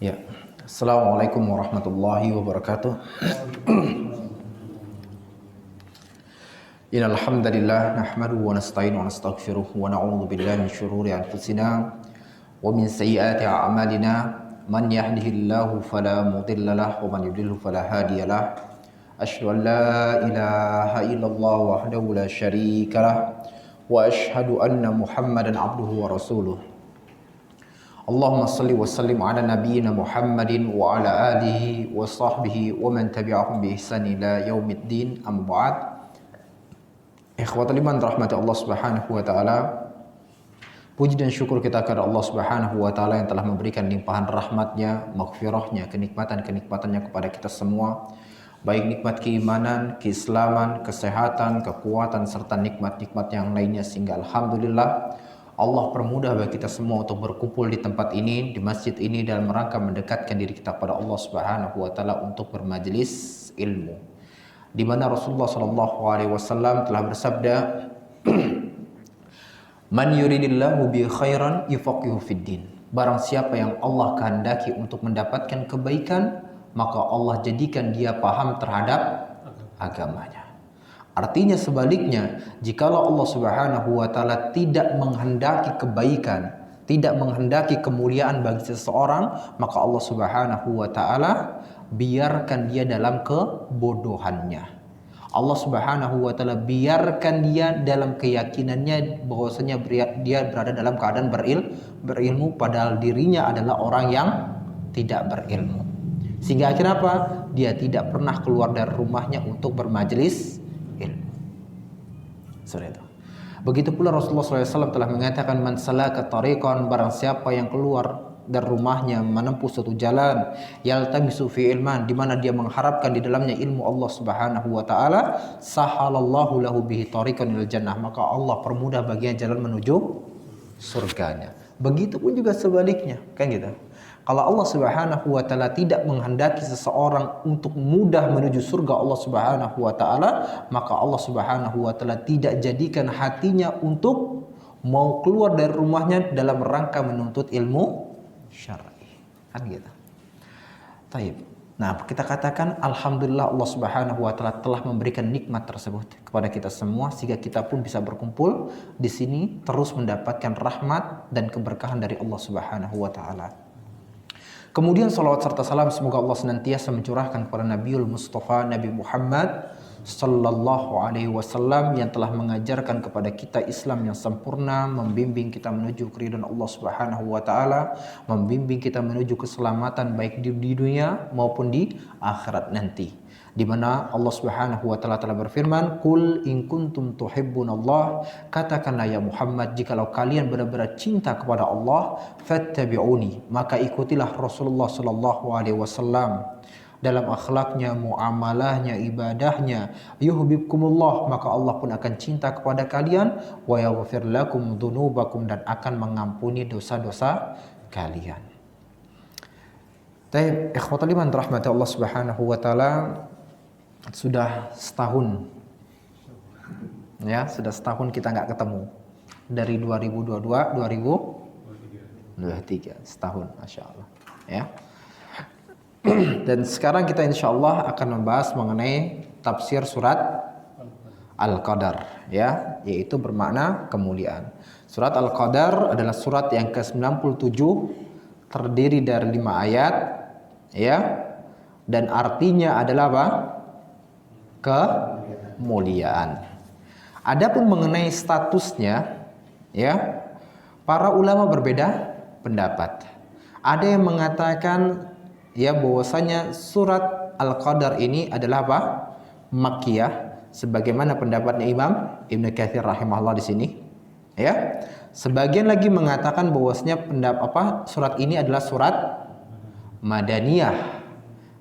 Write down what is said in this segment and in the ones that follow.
Ya, Assalamualaikum warahmatullahi wabarakatuh. Innal hamdalillah nahmaduhu wa nasta'inu wa nastaghfiruh wa na'udzu billahi min shururi anfusina wa min sayyiati a'malina. Man yahdihillahu fala mudilla lahu wa man yudlil fala hadiya lahu. Asyhadu an la ilaha illallah wahdahu la syarika lah wa asyhadu anna Muhammadan abduhu wa rasuluh. Allahumma salli wa sallim ala nabiyyina Muhammadin wa ala alihi wa sahbihi wa man tabi'ahum bi ihsan ila yaumiddin, amma ba'd. Ikhwatul iman rahmati Allah Subhanahu wa taala. Puji dan syukur kita kepada Allah Subhanahu wa taala yang telah memberikan limpahan rahmatnya, maghfirahnya, kenikmatan-kenikmatannya kepada kita semua. Baik nikmat keimanan, keislaman, kesehatan, kekuatan serta nikmat-nikmat yang lainnya, sehingga alhamdulillah Allah permudah bagi kita semua untuk berkumpul di tempat ini, di masjid ini, dalam rangka mendekatkan diri kita pada Allah Subhanahu wa taala untuk bermajelis ilmu. Di mana Rasulullah sallallahu alaihi wasallam telah bersabda, "Man yuridillahu bi khairan yufaqihu fid din." Barang siapa yang Allah kehendaki untuk mendapatkan kebaikan, maka Allah jadikan dia paham terhadap agamanya. Artinya sebaliknya, jikalau Allah Subhanahu wa taala tidak menghendaki kebaikan, tidak menghendaki kemuliaan bagi seseorang, maka Allah Subhanahu wa taala biarkan dia dalam kebodohannya. Allah Subhanahu wa taala biarkan dia dalam keyakinannya bahwasanya dia berada dalam keadaan berilmu, padahal dirinya adalah orang yang tidak berilmu. Sehingga akhirnya apa? Dia tidak pernah keluar dari rumahnya untuk bermajelis ilmu. Itu. Begitu pula Rasulullah SAW telah mengatakan, man salaka tariqan, barang siapa yang keluar dari rumahnya menempuh suatu jalan, yaltamisu fi ilman, di mana dia mengharapkan di dalamnya ilmu Allah Subhanahu wa taala, sahalallahu lahu bihi tariqan ilal jannah, maka Allah permudah baginya jalan menuju surganya. Begitupun juga sebaliknya, kan gitu. Kalau Allah Subhanahu wa taala tidak menghendaki seseorang untuk mudah menuju surga Allah Subhanahu wa taala, maka Allah Subhanahu wa taala tidak jadikan hatinya untuk mau keluar dari rumahnya dalam rangka menuntut ilmu syar'i. Kan gitu. Taib. Nah, kita katakan alhamdulillah Allah Subhanahu wa taala telah memberikan nikmat tersebut kepada kita semua, sehingga kita pun bisa berkumpul di sini terus mendapatkan rahmat dan keberkahan dari Allah Subhanahu wa taala. Kemudian salawat serta salam semoga Allah senantiasa mencurahkan kepada Nabiul Mustafa, Nabi Muhammad sallallahu alaihi wasallam, yang telah mengajarkan kepada kita Islam yang sempurna, membimbing kita menuju keridhaan Allah Subhanahu wa taala, membimbing kita menuju keselamatan baik di dunia maupun di akhirat nanti. Di mana Allah Subhanahu wa taala telah berfirman, "Qul in kuntum tuhibbunallah," katakanlah ya Muhammad, jikalau kalian benar-benar cinta kepada Allah, fattabi'uni, maka ikutilah Rasulullah sallallahu alaihi wasallam dalam akhlaknya, muamalahnya, ibadahnya. Yuhibbukumullah, maka Allah pun akan cinta kepada kalian, wa yaghfir lakum dzunubakum, dan akan mengampuni dosa-dosa kalian. Baik, ikhwatul iman rahmati Allah Subhanahu wa taala, sudah setahun ya, sudah setahun kita nggak ketemu, dari 2022 2023, setahun, masya Allah ya. Dan sekarang kita insya Allah akan membahas mengenai tafsir surat Al-Qadar ya, yaitu bermakna kemuliaan. Surat Al-Qadar adalah surat yang ke-97, terdiri dari 5 ayat ya, dan artinya adalah apa? Kemuliaan. Adapun mengenai statusnya ya, para ulama berbeda pendapat. Ada yang mengatakan ya bahwasanya surat Al-Qadar ini adalah apa? Makkiyah, sebagaimana pendapatnya Imam Ibnu Katsir rahimahullah di sini. Ya. Sebagian lagi mengatakan bahwasanya surat ini adalah surat Madaniyah.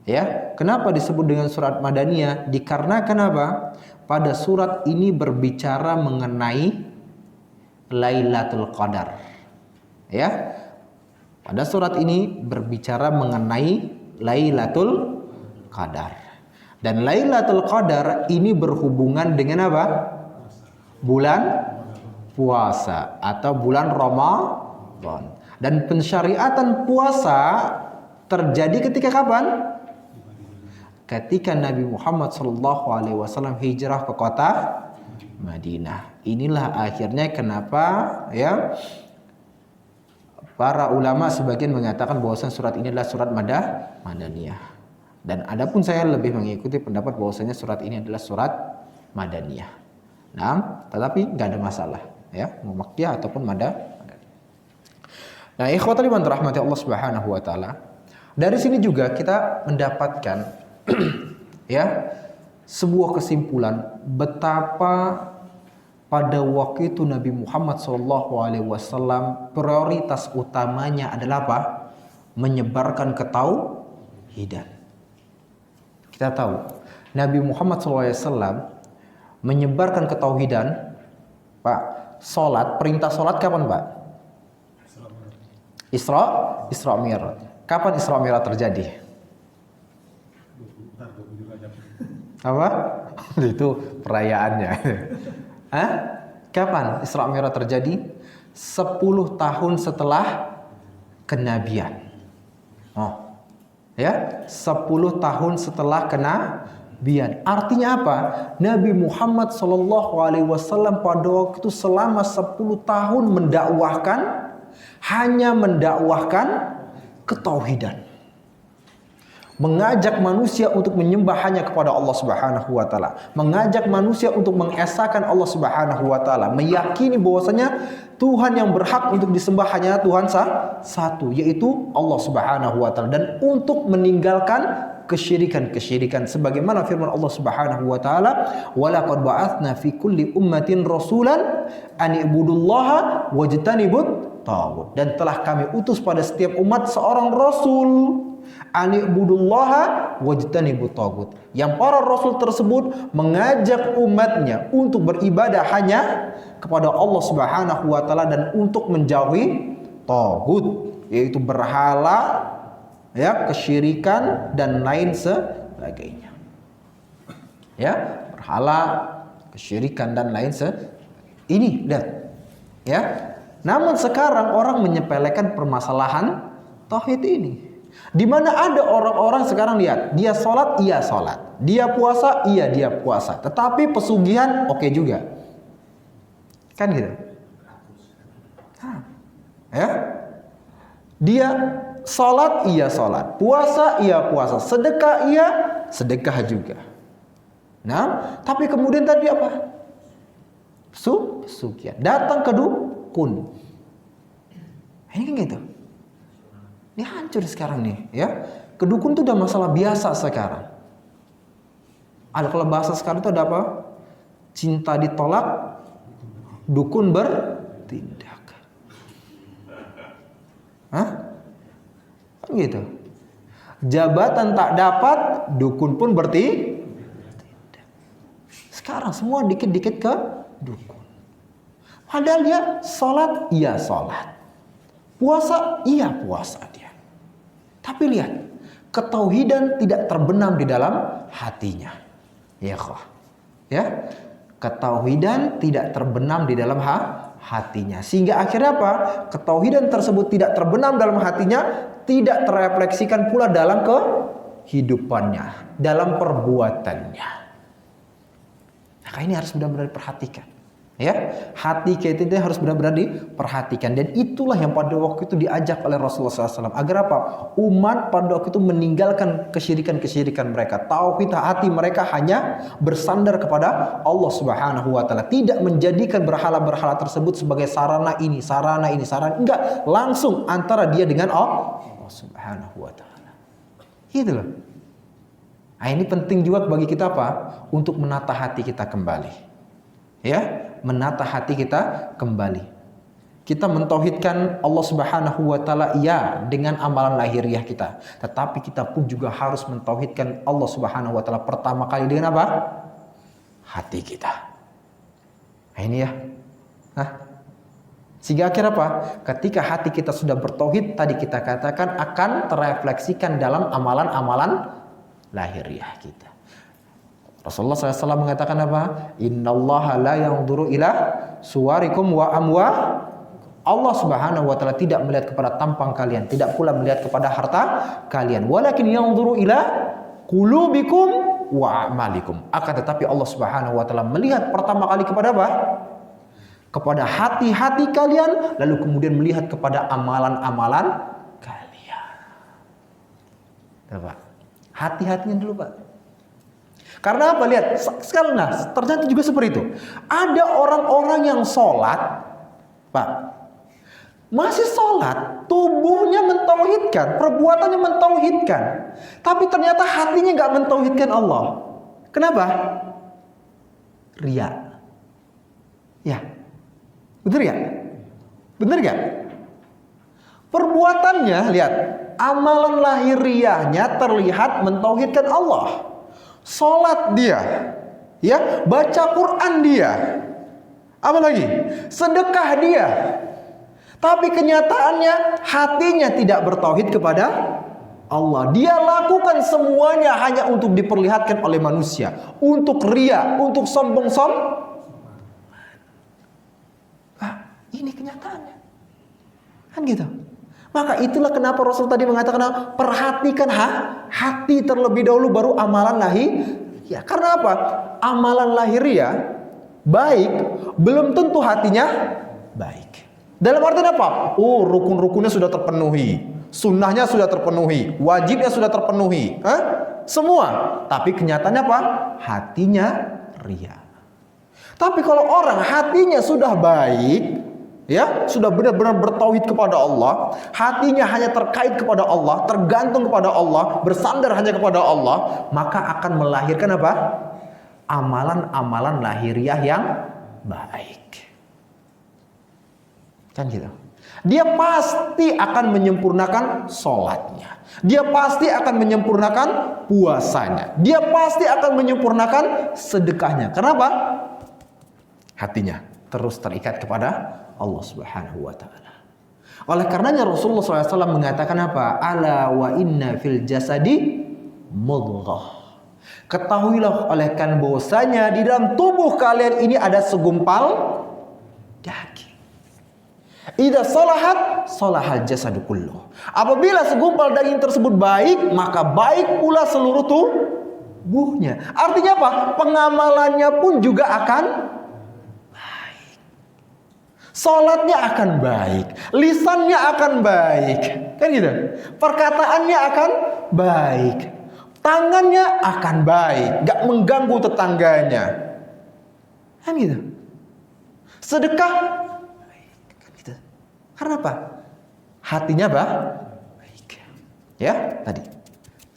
Ya, kenapa disebut dengan surat Madaniyah? Dikarenakan apa? Pada surat ini berbicara mengenai Lailatul Qadar. Ya. Pada surat ini berbicara mengenai Lailatul Qadar. Dan Lailatul Qadar ini berhubungan dengan apa? Bulan puasa atau bulan Ramadan. Dan pensyariatan puasa terjadi ketika kapan? Ketika Nabi Muhammad SAW hijrah ke kota Madinah. Inilah akhirnya kenapa ya para ulama sebagian mengatakan bahwasanya surat ini adalah surat Madaniyah. Dan adapun saya lebih mengikuti pendapat bahwasanya surat ini adalah surat Madaniyah. Nah, tetapi nggak ada masalah ya, mau Makkiyah ataupun Madaniyah. Nah, ikhwatul iman rahmati Allah Subhanahu wa taala. Dari sini juga kita mendapatkan ya sebuah kesimpulan betapa pada waktu itu Nabi Muhammad SAW prioritas utamanya adalah apa? Menyebarkan ketauhidan. Kita tahu Nabi Muhammad SAW menyebarkan ketauhidan, Pak. Perintah sholat kapan, Pak? Isra Mi'raj. Kapan Isra Mi'raj terjadi? Apa? Itu perayaannya. Hah? Kapan Isra Mi'raj terjadi? 10 tahun setelah kenabian. Oh. Ya, 10 tahun setelah kenabian. Artinya apa? Nabi Muhammad SAW pada waktu itu selama 10 tahun hanya mendakwahkan ketauhidan. Mengajak manusia untuk menyembah hanya kepada Allah Subhanahu wa taala, mengajak manusia untuk mengesahkan Allah Subhanahu wa taala, meyakini bahwasanya Tuhan yang berhak untuk disembah hanya Tuhan satu, yaitu Allah Subhanahu wa taala, dan untuk meninggalkan kesyirikan sebagaimana firman Allah Subhanahu wa taala, "Walaqad ba'atsna fi kulli ummatin rasulan an ibudullaha wajtanibut taghut." Dan telah kami utus pada setiap umat seorang rasul, ani'budullaha wajtanibut taghut, yang para rasul tersebut mengajak umatnya untuk beribadah hanya kepada Allah Subhanahu wa taala dan untuk menjauhi taghut, yaitu berhala, ya, kesyirikan dan lain sebagainya. Ya, berhala, kesyirikan dan lain ini dan ya. Namun sekarang orang menyepelekan permasalahan tauhid ini. Di mana ada orang-orang sekarang, lihat, dia sholat, iya sholat, dia puasa, iya dia puasa, tetapi pesugihan oke juga, kan gitu. Ya, dia sholat, iya sholat, puasa, iya puasa, sedekah, iya sedekah juga. Nah, tapi kemudian tadi apa? Pesugihan, datang ke dukun. Ini kan gitu. Ini hancur sekarang nih, ya. Kedukun itu udah masalah biasa sekarang. Ada, kalau bahasa sekarang itu ada apa? Cinta ditolak, dukun bertindak. Hah? Kan gitu. Jabatan tak dapat, dukun pun bertindak. Sekarang semua dikit-dikit ke dukun. Padahal dia sholat, iya sholat, puasa, iya puasa dia. Tapi lihat, ketauhidan tidak terbenam di dalam hatinya. Ya, ya, ketauhidan tidak terbenam di dalam hatinya. Sehingga akhirnya apa? Ketauhidan tersebut tidak terbenam dalam hatinya, tidak terefleksikan pula dalam kehidupannya, dalam perbuatannya. Maka ini harus benar-benar diperhatikan. Ya, hati kita itu harus benar-benar diperhatikan, dan itulah yang pada waktu itu diajak oleh Rasulullah SAW agar apa? Umat pada waktu itu meninggalkan kesyirikan mereka. Tauhid hati mereka hanya bersandar kepada Allah Subhanahu wa taala, tidak menjadikan berhala-berhala tersebut sebagai sarana ini, enggak, langsung antara dia dengan Allah Subhanahu wa taala. Gitu loh. Nah, ini penting juga bagi kita apa? Untuk menata hati kita kembali. Ya, menata hati kita kembali. Kita mentauhidkan Allah Subhanahu wa taala ya dengan amalan lahiriah kita, tetapi kita pun juga harus mentauhidkan Allah Subhanahu wa taala pertama kali dengan apa? Hati kita. Nah, ini ya. Nah, sehingga akhirnya apa? Ketika hati kita sudah bertauhid, tadi kita katakan akan terefleksikan dalam amalan-amalan lahiriah kita. Rasulullah SAW mengatakan apa? Innallaha la yanzuru ila suwarikum wa Allah Subhanahu wa taala tidak melihat kepada tampang kalian, tidak pula melihat kepada harta kalian. Walakin yanzuru ila qulubikum wa a'malikum. Akan tetapi Allah Subhanahu wa taala melihat pertama kali kepada apa? Kepada hati-hati kalian, lalu kemudian melihat kepada amalan-amalan kalian. Pak, hati-hatinya dulu, Pak. Karena apa? Lihat, sekarang ternyata juga seperti itu. Ada orang-orang yang sholat, Pak, masih sholat, tubuhnya mentauhidkan, perbuatannya mentauhidkan, tapi ternyata hatinya nggak mentauhidkan Allah. Kenapa? Ria. Ya, bener ya? Bener gak? Perbuatannya, lihat, amalan lahiriahnya terlihat mentauhidkan Allah. Sholat dia, ya, baca Quran dia, apa lagi? Sedekah dia. Tapi kenyataannya hatinya tidak bertauhid kepada Allah. Dia lakukan semuanya hanya untuk diperlihatkan oleh manusia, untuk ria, untuk sombong-sombong. Ini kenyataannya. Kan gitu. Maka itulah kenapa Rasul tadi mengatakan perhatikan hati terlebih dahulu baru amalan lahir. Ya, karena apa? Amalan lahiriah baik belum tentu hatinya baik. Dalam artian apa? Oh, rukun-rukunnya sudah terpenuhi, sunnahnya sudah terpenuhi, wajibnya sudah terpenuhi, semua. Tapi kenyataannya apa? Hatinya ria. Tapi kalau orang hatinya sudah baik, ya, sudah benar-benar bertauhid kepada Allah, hatinya hanya terkait kepada Allah, tergantung kepada Allah, bersandar hanya kepada Allah, maka akan melahirkan apa? Amalan-amalan lahiriah yang baik. Kan gitu. Dia pasti akan menyempurnakan sholatnya. Dia pasti akan menyempurnakan puasanya. Dia pasti akan menyempurnakan sedekahnya. Kenapa? Hatinya terus terikat kepada Allah Subhanahu wa ta'ala. Oleh karenanya Rasulullah SAW mengatakan apa? Ala wa inna fil jasadi mudghah. Ketahuilah oleh kan bahwasanya di dalam tubuh kalian ini ada segumpal daging. Idza salahat salahal jasadu kulluh. Apabila segumpal daging tersebut baik, maka baik pula seluruh tubuhnya. Artinya apa? Pengamalannya pun juga akan baik. Salatnya akan baik, lisannya akan baik. Kan gitu? Perkataannya akan baik. Tangannya akan baik, gak mengganggu tetangganya. Kan gitu? Sedekah karena apa? Hatinya baik. Ya, tadi.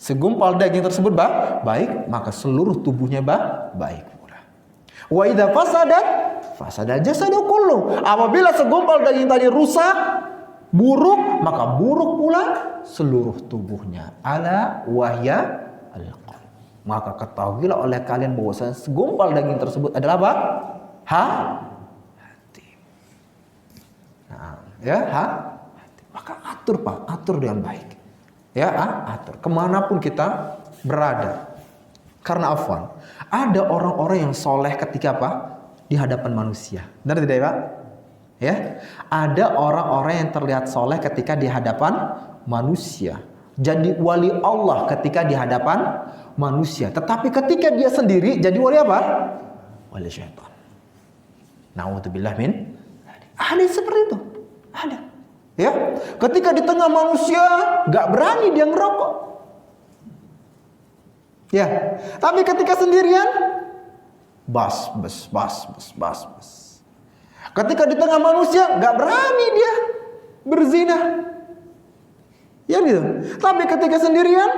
Segumpal daging tersebut baik, maka seluruh tubuhnya baik pula. Wa idza fasada jasadu kullu. Apabila segumpal daging tadi rusak, buruk, maka buruk pula seluruh tubuhnya. Ala wahya al-qalb. Maka ketahuilah oleh kalian bahwa segumpal daging tersebut adalah apa? Ya, maka atur Pak, atur dengan baik. Ya, atur kemanapun kita berada. Karena afwan, ada orang-orang yang soleh ketika apa? Di hadapan manusia. Benar tidak Pak? Ya, ada orang-orang yang terlihat soleh ketika di hadapan manusia. Jadi wali Allah ketika di hadapan manusia. Tetapi ketika dia sendiri jadi wali apa? Wali syaitan. Na'udzubillah min. Ada seperti itu. Ada. Ya, ketika di tengah manusia gak berani dia ngerokok. Ya, tapi ketika sendirian bas. Ketika di tengah manusia gak berani dia berzina. Ya gitu. Tapi ketika sendirian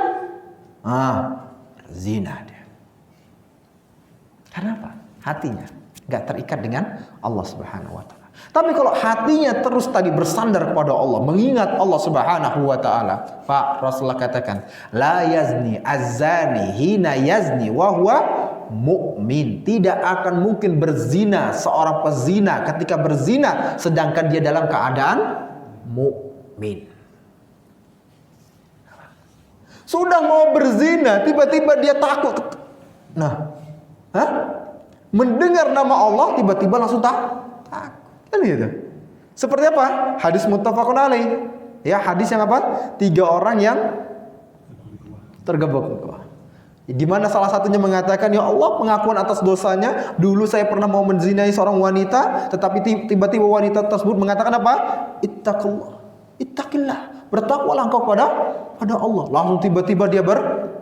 berzina dia. Karena apa? Hatinya gak terikat dengan Allah Subhanahu wa ta'ala. Tapi kalau hatinya terus tadi bersandar kepada Allah, mengingat Allah Subhanahu wa ta'ala, Pak, Rasulullah katakan, la yazni az-zani hina yazni wa huwa mu'min. Tidak akan mungkin berzina seorang pezina ketika berzina sedangkan dia dalam keadaan mukmin. Sudah mau berzina, tiba-tiba dia takut. Mendengar nama Allah tiba-tiba langsung takut. Kan gitu. Seperti apa? Hadis muttafaqun alaih. Ya, hadis yang apa? 3 orang yang tergebek. Di mana salah satunya mengatakan, ya Allah, pengakuan atas dosanya, dulu saya pernah mau menzinai seorang wanita, tetapi tiba-tiba wanita tersebut mengatakan apa? Ittaqillah, bertakwalah engkau pada Allah. Langsung tiba-tiba dia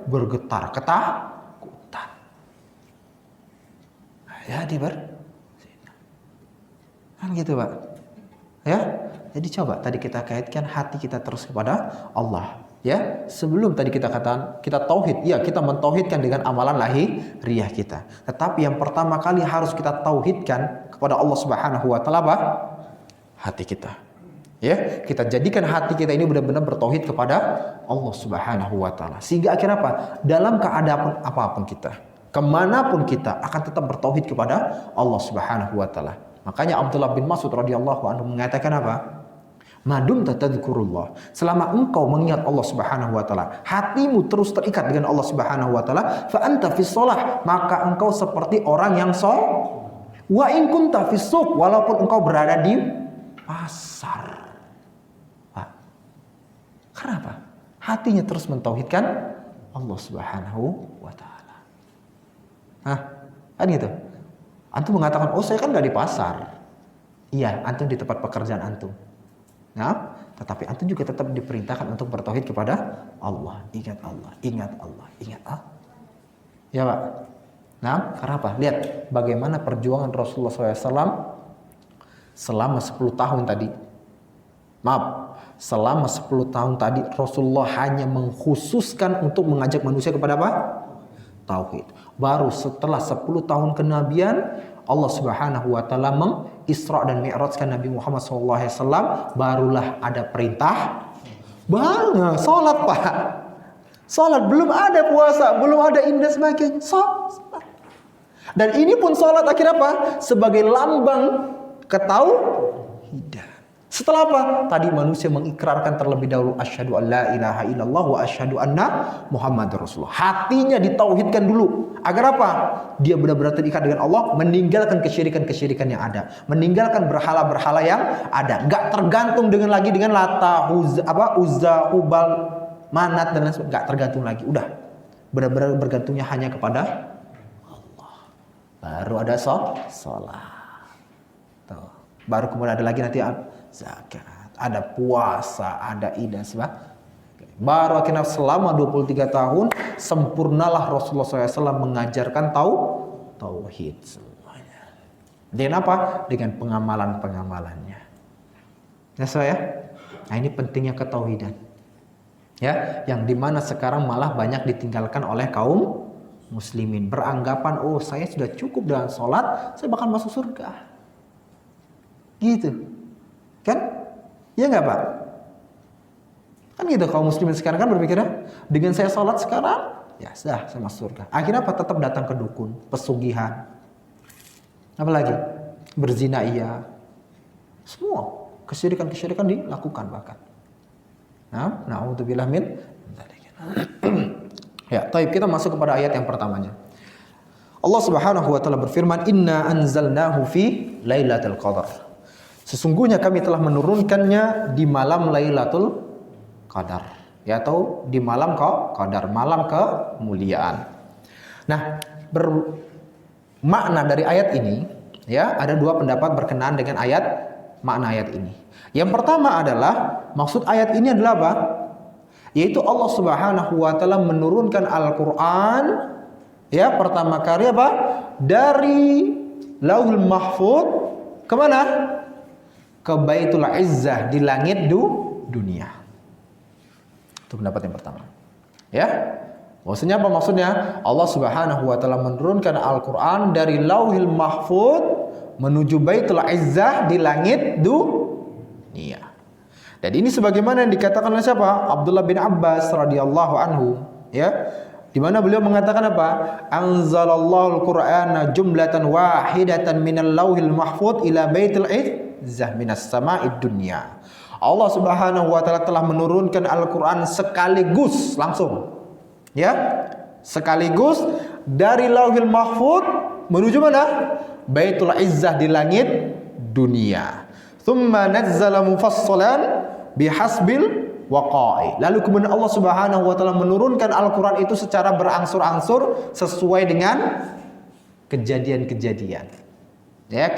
bergetar, ketakutan. Ya, dia kan gitu, Pak. Ya, jadi coba tadi kita kaitkan hati kita terus kepada Allah. Ya, sebelum tadi kita katakan kita tauhid, ya kita mentauhidkan dengan amalan lahiriah kita. Tetapi yang pertama kali harus kita tauhidkan kepada Allah Subhanahu wa taala apa? Hati kita. Ya, kita jadikan hati kita ini benar-benar bertauhid kepada Allah Subhanahu wa taala. Sehingga akhirnya apa? Dalam keadaan apapun kita, kemanapun kita akan tetap bertauhid kepada Allah Subhanahu wa taala. Makanya Abdullah bin Mas'ud radhiyallahu anhu mengatakan apa? Madum tadzkurullah, selama engkau mengingat Allah Subhanahu wa taala, hatimu terus terikat dengan Allah Subhanahu wa taala, fa anta fis shalah, maka engkau seperti orang yang wa in kunta fis suq, walaupun engkau berada di pasar. Pak. Kenapa? Hatinya terus mentauhidkan Allah Subhanahu wa taala. Hah? Kan gitu. Antum mengatakan, "Oh, saya kan enggak di pasar." Iya, antum di tempat pekerjaan antum. Nah, tetapi antum juga tetap diperintahkan untuk bertauhid kepada Allah. Ingat Allah, ingat Allah, ingat Allah. Ya, Pak. Nah, karena apa? Lihat bagaimana perjuangan Rasulullah SAW selama 10 tahun tadi. Maaf, selama 10 tahun tadi Rasulullah hanya mengkhususkan untuk mengajak manusia kepada apa? Tauhid. Baru setelah 10 tahun kenabian, Allah Subhanahu wa taala mengisra dan mi'rajkan Nabi Muhammad SAW, barulah ada perintah banget salat, Pak. Salat, belum ada puasa, belum ada ini dan sebagainya. Salat. Dan ini pun salat akhirnya apa? Sebagai lambang ketauhidan. Setelah apa? Tadi manusia mengikrarkan terlebih dahulu asyhadu an la ilaha illallah wa asyhadu anna Muhammadar Rasulullah. Hatinya ditauhidkan dulu. Agar apa? Dia benar-benar terikat dengan Allah, meninggalkan kesyirikan-kesyirikan yang ada, meninggalkan berhala-berhala yang ada. Enggak tergantung dengan Lata, Uzza, Hubal, Manat dan lain sebagainya. Enggak tergantung lagi. Udah. Benar-benar bergantungnya hanya kepada Allah. Baru ada salat. Tuh. Baru kemudian ada lagi nanti zakat, ada puasa, ada id dan sebagainya. Baru akhirnya selama 23 tahun sempurnalah Rasulullah SAW mengajarkan tauhid semuanya. Dengan apa? Dengan pengamalan-pengamalannya. Ya saya. Nah, ini pentingnya ketauhidan. Ya, yang dimana sekarang malah banyak ditinggalkan oleh kaum muslimin, beranggapan, oh saya sudah cukup dengan sholat, saya bakal masuk surga. Gitu. Kan? Ya enggak, Pak? Kan gitu kaum muslimin sekarang kan berpikirnya, dengan saya sholat sekarang, ya sudah saya masuk surga. Akhirnya apa? Tetap datang ke dukun, pesugihan. Apalagi? Berzina iya. Semua kesyirikan-kesyirikan dilakukan bahkan. Nah, na'udzubillah min dzalik. Ya, taib, kita masuk kepada ayat yang pertamanya. Allah Subhanahu wa taala berfirman, "Inna anzalnahu fi lailatul qadar." Sesungguhnya kami telah menurunkannya di malam Lailatul Qadar, ya, atau di malam Qadar, malam kemuliaan. Nah, makna dari ayat ini, ya, ada dua pendapat berkenaan dengan makna ayat ini. Yang pertama adalah maksud ayat ini adalah apa? Yaitu Allah Subhanahu wa taala menurunkan Al-Qur'an, ya, pertama kali apa? Dari Lauhul Mahfuz ke mana? Ke Baitul Izzah di langit dunia. Itu pendapat yang pertama. Ya. Maksudnya apa maksudnya? Allah Subhanahu wa taala menurunkan Al-Qur'an dari Lauhul Mahfuz menuju Baitul Izzah di langit dunia. Dan ini sebagaimana yang dikatakan oleh siapa? Abdullah bin Abbas radhiyallahu anhu, ya. Di mana beliau mengatakan apa? Anzalallahu al-Qur'ana jumlatan wahidatan minal Lauhil Mahfuz ila Baitul Izzah minas sama'id dunya. Allah Subhanahu wa taala telah menurunkan Al-Qur'an sekaligus langsung. Ya. Sekaligus dari Lauhil Mahfuz menuju mana? Baitul Izzah di langit dunia. Tsumma nazzala mufassalan bihasbil waqa'i. Lalu kemudian Allah Subhanahu wa taala menurunkan Al-Qur'an itu secara berangsur-angsur sesuai dengan kejadian-kejadian. Ya,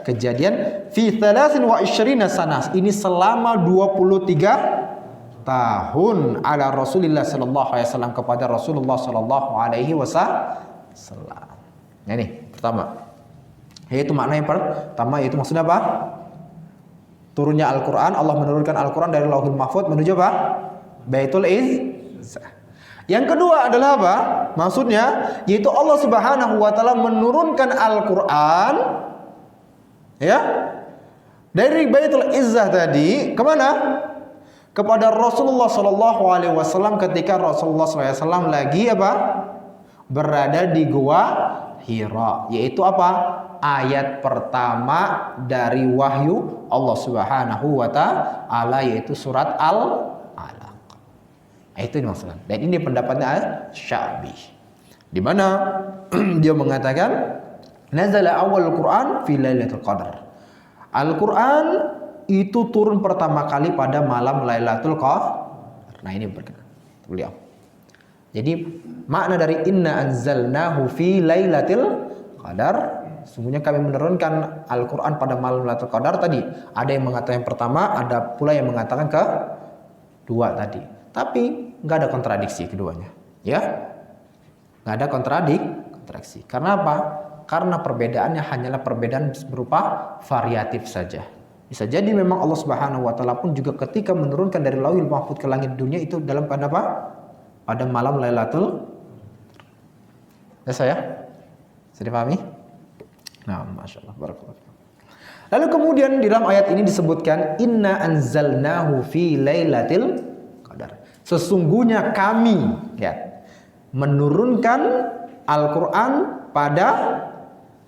kejadian fi 23 sanah. Ini selama 23 tahun ala Rasulullah sallallahu alaihi wasallam, kepada Rasulullah sallallahu alaihi wasallam. Nah, ini pertama. Yaitu makna yang pertama, yaitu maksudnya apa? Turunnya Al-Quran, Allah menurunkan Al-Quran dari Lauhul Mahfuz menuju apa? Baitul Izzah. Yang kedua adalah apa? Maksudnya yaitu Allah Subhanahu wa taala menurunkan Al-Quran, ya, dari Baitul Izzah tadi kemana? Kepada Rasulullah sallallahu alaihi wasallam ketika Rasulullah sallallahu alaihi wasallam lagi apa? Berada di Gua Hira, yaitu apa? Ayat pertama dari wahyu Allah Subhanahu wa taala, yaitu surat Al-Alaq. Itu maksudnya. Dan ini pendapatnya Sya'bi, di mana dia mengatakan nazala awal Quran fi Lailatul Qadar. Al-Quran itu turun pertama kali pada malam Lailatul Qadar. Nah, ini berkata beliau. Jadi makna dari inna anzalnahu fi Lailatul Qadar, sungguhnya kami menurunkan Al-Quran pada malam Lailatul Qadar tadi. Ada yang mengatakan yang pertama, ada pula yang mengatakan kedua tadi. Tapi nggak ada kontradiksi keduanya, ya, nggak ada kontradiksi. Karena apa? Karena perbedaannya hanyalah perbedaan berupa variatif saja. Bisa jadi memang Allah Subhanahu wa taala pun juga ketika menurunkan dari Lauhul Mahfuz ke langit dunia itu dalam pada apa? Pada malam Lailatul. Ya saya? Sudah dipahami? Nah, Masya Allah, barakallahu. Lalu kemudian di dalam ayat ini disebutkan inna anzalnahu fi lailatil qadar. Sesungguhnya kami, ya, menurunkan Al-Quran pada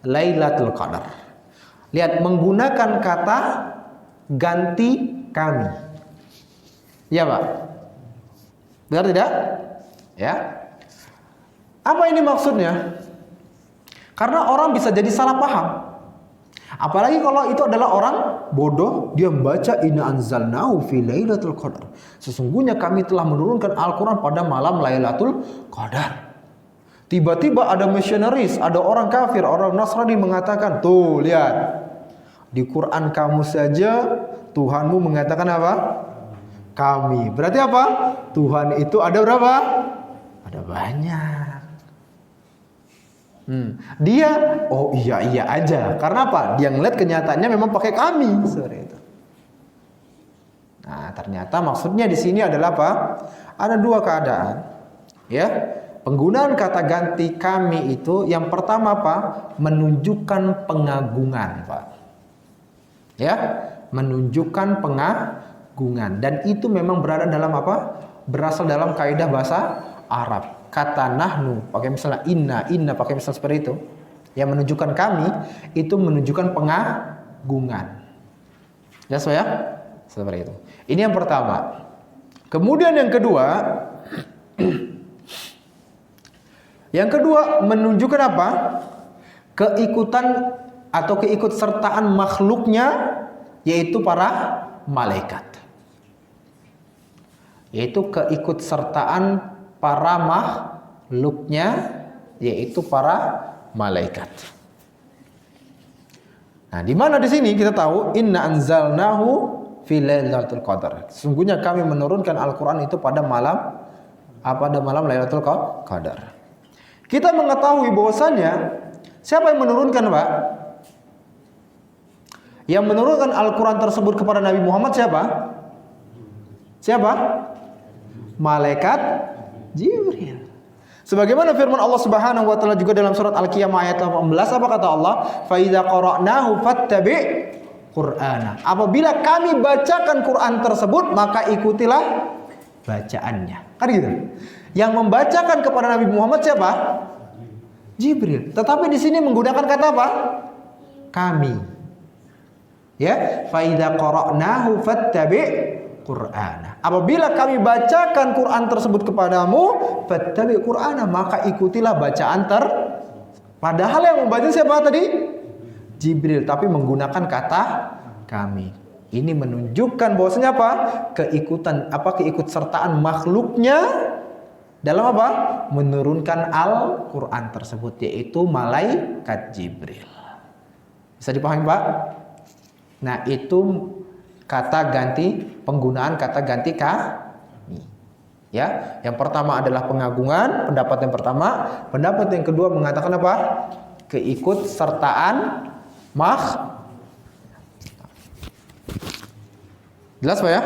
Lailatul Qadar. Lihat, menggunakan kata ganti kami. Ya, Pak? Benar tidak? Ya. Apa ini maksudnya? Karena orang bisa jadi salah paham. Apalagi kalau itu adalah orang bodoh, dia membaca inna anzalnahu fi lailatul qadar. Sesungguhnya kami telah menurunkan Al-Quran pada malam Lailatul Qadar. Tiba-tiba ada missionaris, ada orang kafir, orang Nasrani mengatakan, tuh lihat, di Quran kamu saja Tuhanmu mengatakan apa? Kami. Berarti apa? Tuhan itu ada berapa? Ada banyak. Dia, oh iya aja. Karena apa? Dia ngeliat kenyataannya memang pakai kami. Itu. Nah, ternyata maksudnya di sini adalah apa? Ada dua keadaan. Ya, penggunaan kata ganti kami itu yang pertama apa? Menunjukkan pengagungan, Pak. Ya, menunjukkan pengagungan. Dan itu memang berada dalam apa? Berasal dalam kaidah bahasa Arab. Kata nahnu pakai misalnya inna pakai misalnya seperti itu, yang menunjukkan kami itu menunjukkan pengagungan. Ya, seperti itu. Ini yang pertama. Kemudian yang kedua menunjukkan apa? Keikutan atau keikutsertaan makhluknya, yaitu para malaikat. Yaitu keikutsertaan para makhluknya, yaitu para malaikat. Nah, di mana di sini kita tahu inna anzalnahu fi lailatul qadar. Sesungguhnya kami menurunkan Al-Quran itu pada malam Lailatul Qadar. Kita mengetahui bahwasanya siapa yang menurunkan, Pak? Yang menurunkan Al-Quran tersebut kepada Nabi Muhammad siapa? Malaikat Jibril. Sebagaimana firman Allah Subhanahu wa taala juga dalam surat Al-Qiyamah ayat 18, apa kata Allah? Fa idza qara'nahu fattabi' Qur'ana. Apabila kami bacakan Quran tersebut, maka ikutilah bacaannya. Kan gitu. Yang membacakan kepada Nabi Muhammad siapa? Jibril. Tetapi di sini menggunakan kata apa? Kami. Ya, fa idza qara'nahu fattabi' Qur'ana. Apabila kami bacakan Quran tersebut kepadamu, fattabi' Qur'ana, maka ikutilah bacaan Padahal yang membaca siapa tadi? Jibril, tapi menggunakan kata kami. Ini menunjukkan bahwasanya apa? Keikutsertaan makhluknya dalam apa? Menurunkan Al-Quran tersebut, yaitu malaikat Jibril. Bisa dipahami, Pak? Nah, itu penggunaan kata ganti kami. Ya, yang pertama adalah pengagungan, pendapat yang pertama. Pendapat yang kedua mengatakan apa? Keikutsertaan Jelas, Pak ya?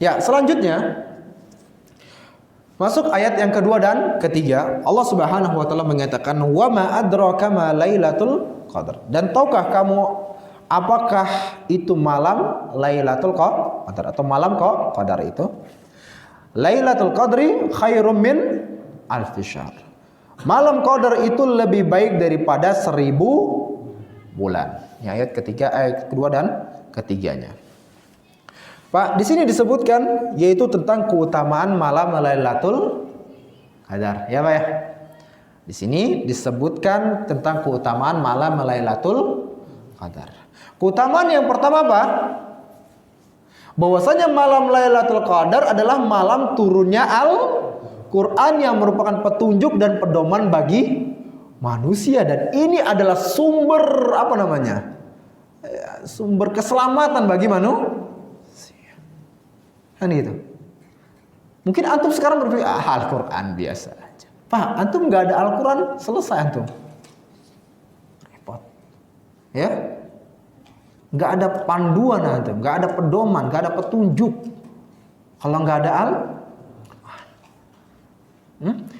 Ya, selanjutnya masuk ayat yang kedua dan ketiga. Allah Subhanahu wa taala mengatakan, "Wa ma adraka ma Lailatul Qadar." Dan tahukah kamu apakah itu malam Lailatul Qadar atau malam Qadar itu? Lailatul Qadri khairum min alfi syahr. Malam Qadar itu lebih baik daripada 1000 bulan. Ini ayat kedua dan ketiganya. Pak, di sini disebutkan yaitu tentang keutamaan malam Lailatul Qadar. Ya, Pak ya. Di sini disebutkan tentang keutamaan malam Lailatul Qadar. Keutamaan yang pertama apa? Bahwasanya malam Lailatul Qadar adalah malam turunnya Al-Qur'an yang merupakan petunjuk dan pedoman bagi manusia, dan ini adalah sumber sumber keselamatan bagi manusia. Kan gitu. Mungkin antum sekarang berpikir Al-Quran biasa aja. Pak, antum nggak ada Al-Quran, selesai antum. Repot. Ya. Nggak ada panduan antum, nggak ada pedoman, nggak ada petunjuk. Kalau nggak ada Al-Quran,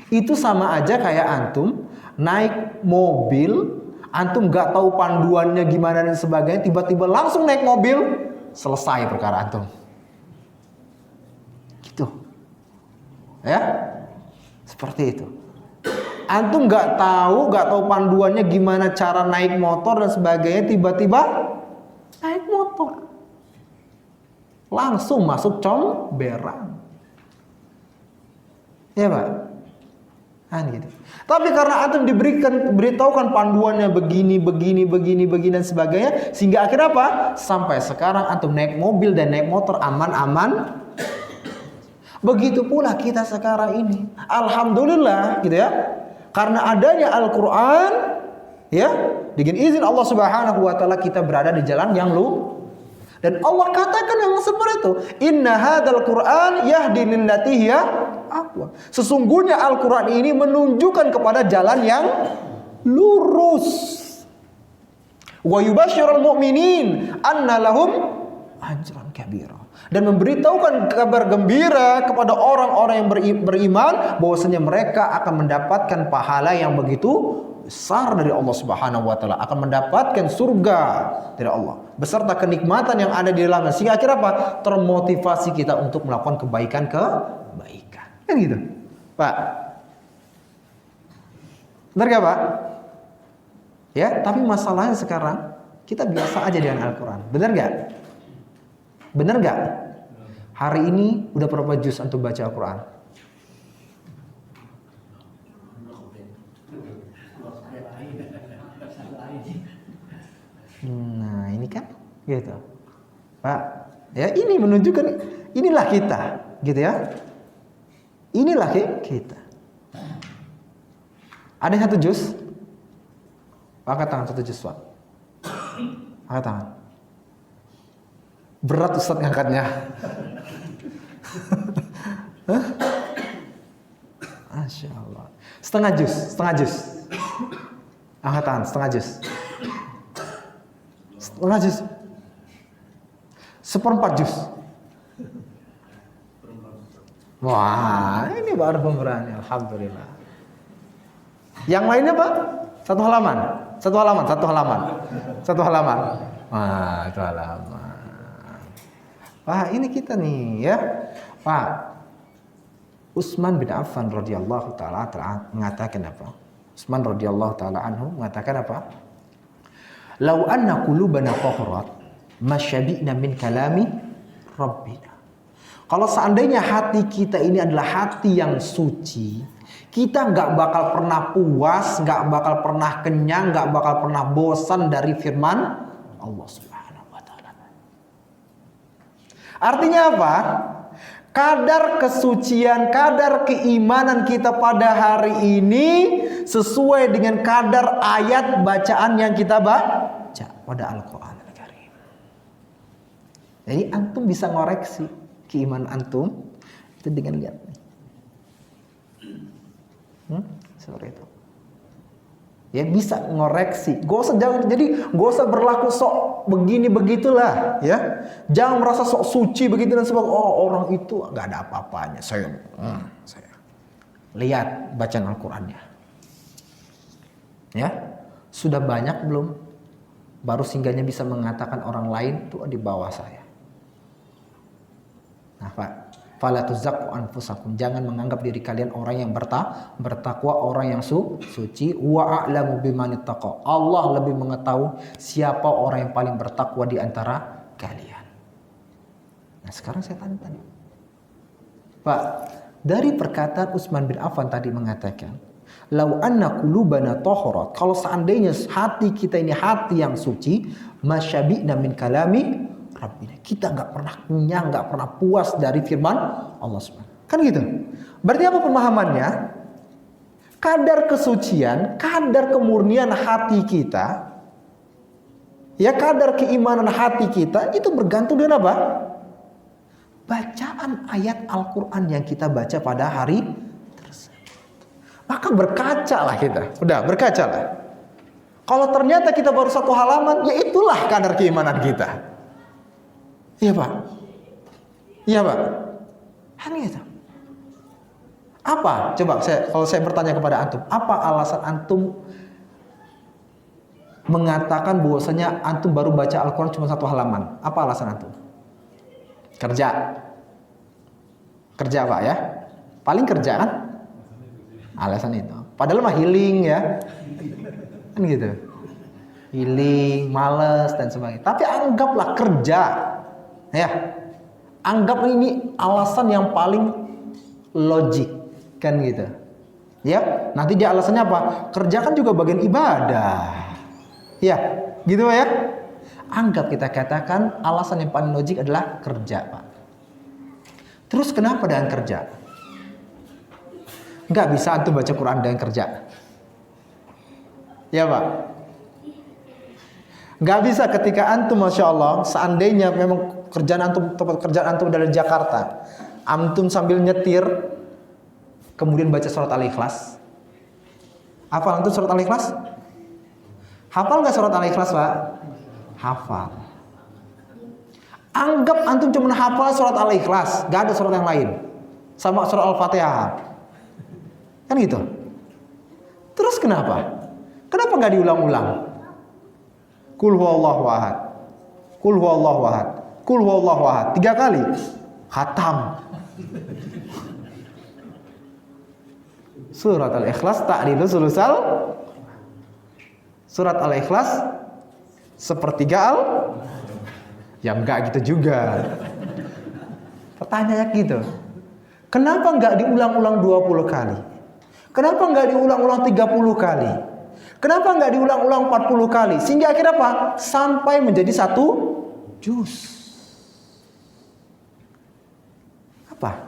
itu sama aja kayak antum naik mobil, antum nggak tahu panduannya gimana dan sebagainya, tiba-tiba langsung naik mobil, selesai perkara antum. Gitu. Ya. Seperti itu. Antum nggak tahu panduannya gimana cara naik motor dan sebagainya, tiba-tiba naik motor. Langsung masuk comberan. Ya, Pak? Gitu. Tapi karena antum diberitahukan panduannya begini dan sebagainya, sehingga akhirnya apa? Sampai sekarang antum naik mobil dan naik motor aman-aman. Begitu pula kita sekarang ini. Alhamdulillah gitu ya. Karena adanya Al-Qur'an ya, dengan izin Allah Subhanahu wa taala kita berada di jalan yang lurus. Dan Allah katakan yang seperti itu, "Inna hadzal Qur'an yahdi lillati hiya aqwam." Sesungguhnya Al-Qur'an ini menunjukkan kepada jalan yang lurus. Wa yubashshirul mu'minin anna lahum ajran kabira. Dan memberitahukan kabar gembira kepada orang-orang yang beriman bahwasanya mereka akan mendapatkan pahala yang begitu besar dari Allah Subhanahu wa taala, akan mendapatkan surga dari Allah beserta kenikmatan yang ada di dalamnya, sehingga akhirnya apa? Termotivasi kita untuk melakukan kebaikan. Kan gitu, Pak. Benar gak, Pak? Ya, tapi masalahnya sekarang kita biasa aja dengan Al-Quran. Benar gak? Benar gak? Hari ini udah berapa juz antum baca Al-Quran? Nah, ini kan gitu, Pak. Ya, ini menunjukkan inilah kita, gitu ya. Inilah kita. Ada satu juz? Angkat tangan satu juz, Pak. Angkat tangan. Berat Ustaz ngangkatnya. Masya Allah. Setengah juz. Angkat tangan, setengah juz. Seperempat juz. Wah, ini baru pemberani. Alhamdulillah. Yang lainnya, Pak? Satu halaman. Wah, itu halaman. Wah, ini kita nih ya. Pak, Utsman bin Affan radhiyallahu taala mengatakan apa? Utsman radhiyallahu taala anhu mengatakan apa? Lau anna qulubana tahurat masyabi'na min kalami rabbina. Kalau seandainya hati kita ini adalah hati yang suci, Kita nggak bakal pernah puas, nggak bakal pernah kenyang, nggak bakal pernah bosan dari firman Allah Subhanahu wa Ta'ala. Artinya apa? Kadar kesucian, kadar keimanan kita pada hari ini sesuai dengan kadar ayat bacaan yang kita baca pada Al-Quran Al-Karim. Jadi antum bisa ngoreksi keimanan antum itu dengan lihat nih. Seperti itu. Ya bisa ngoreksi. Jadi gak usah berlaku sok begini begitulah, ya. Jangan merasa sok suci begitu dan sebagainya. Oh, orang itu nggak ada apa-apanya. Saya lihat bacaan Al-Qur'annya. Ya. Sudah banyak belum? Baru singgahnya bisa mengatakan orang lain tuh di bawah saya. Nah, Pak. Fala tuzakku anfusakum, jangan menganggap diri kalian orang yang bertakwa, orang yang suci. Wa a'lamu bimanittaqa, Allah lebih mengetahui siapa orang yang paling bertakwa di antara kalian. Nah, sekarang saya tanya, Pak, dari perkataan Utsman bin Affan tadi mengatakan, lau anna qulubana taharat, kalau seandainya hati kita ini hati yang suci, masyabi'na min kalami Rabbina, kita nggak pernah kenyang, nggak pernah puas dari firman Allah Subhanahu. Kan gitu. Berarti apa pemahamannya? Kadar kesucian, kadar kemurnian hati kita, ya kadar keimanan hati kita itu bergantung dengan apa? Bacaan ayat Al-Quran yang kita baca pada hari tersebut. Maka berkacalah kita. Udah berkacalah. Kalau ternyata kita baru satu halaman, ya itulah kadar keimanan kita. Iya Pak. Iya Pak. Kan gitu. Apa? Coba kalau saya bertanya kepada antum, apa alasan antum mengatakan bahwasanya antum baru baca Al-Quran cuma satu halaman? Apa alasan antum? Kerja. Kerja Pak ya? Paling kerja kan? Alasan itu. Padahal mah healing ya. Kan gitu. Healing, males dan sebagainya. Tapi anggaplah kerja. Ya, anggap ini alasan yang paling logik, kan gitu. Ya, nanti dia alasannya apa? Kerja kan juga bagian ibadah. Ya, gitu ya. Anggap kita katakan alasan yang paling logik adalah kerja, Pak. Terus kenapa dengan kerja? Nggak bisa antum baca Quran dengan kerja. Ya, Pak. Nggak bisa ketika antum, Masya Allah, seandainya memang tempat kerjaan antum dari Jakarta, antum sambil nyetir kemudian baca surat Al-Ikhlas. Hafal antum surat Al-Ikhlas? Hafal nggak surat Al-Ikhlas, Pak? Hafal. Anggap antum cuma hafal surat Al-Ikhlas, nggak ada surat yang lain, sama surat Al-Fatihah, kan gitu. Terus kenapa nggak diulang-ulang? Qul huwallahu ahad, Qul huwallahu ahad, Qul huwallahu ahad, 3 kali khatam. Surat Al-Ikhlas ta'dilu sulusal. Surat Al-Ikhlas sepertiga ya enggak gitu juga. Pertanyaannya gitu. Kenapa enggak diulang-ulang 20 kali? Kenapa enggak diulang-ulang 30 kali? Kenapa enggak diulang-ulang 40 kali? Sehingga akhirnya apa? Sampai menjadi 1 juz. Apa?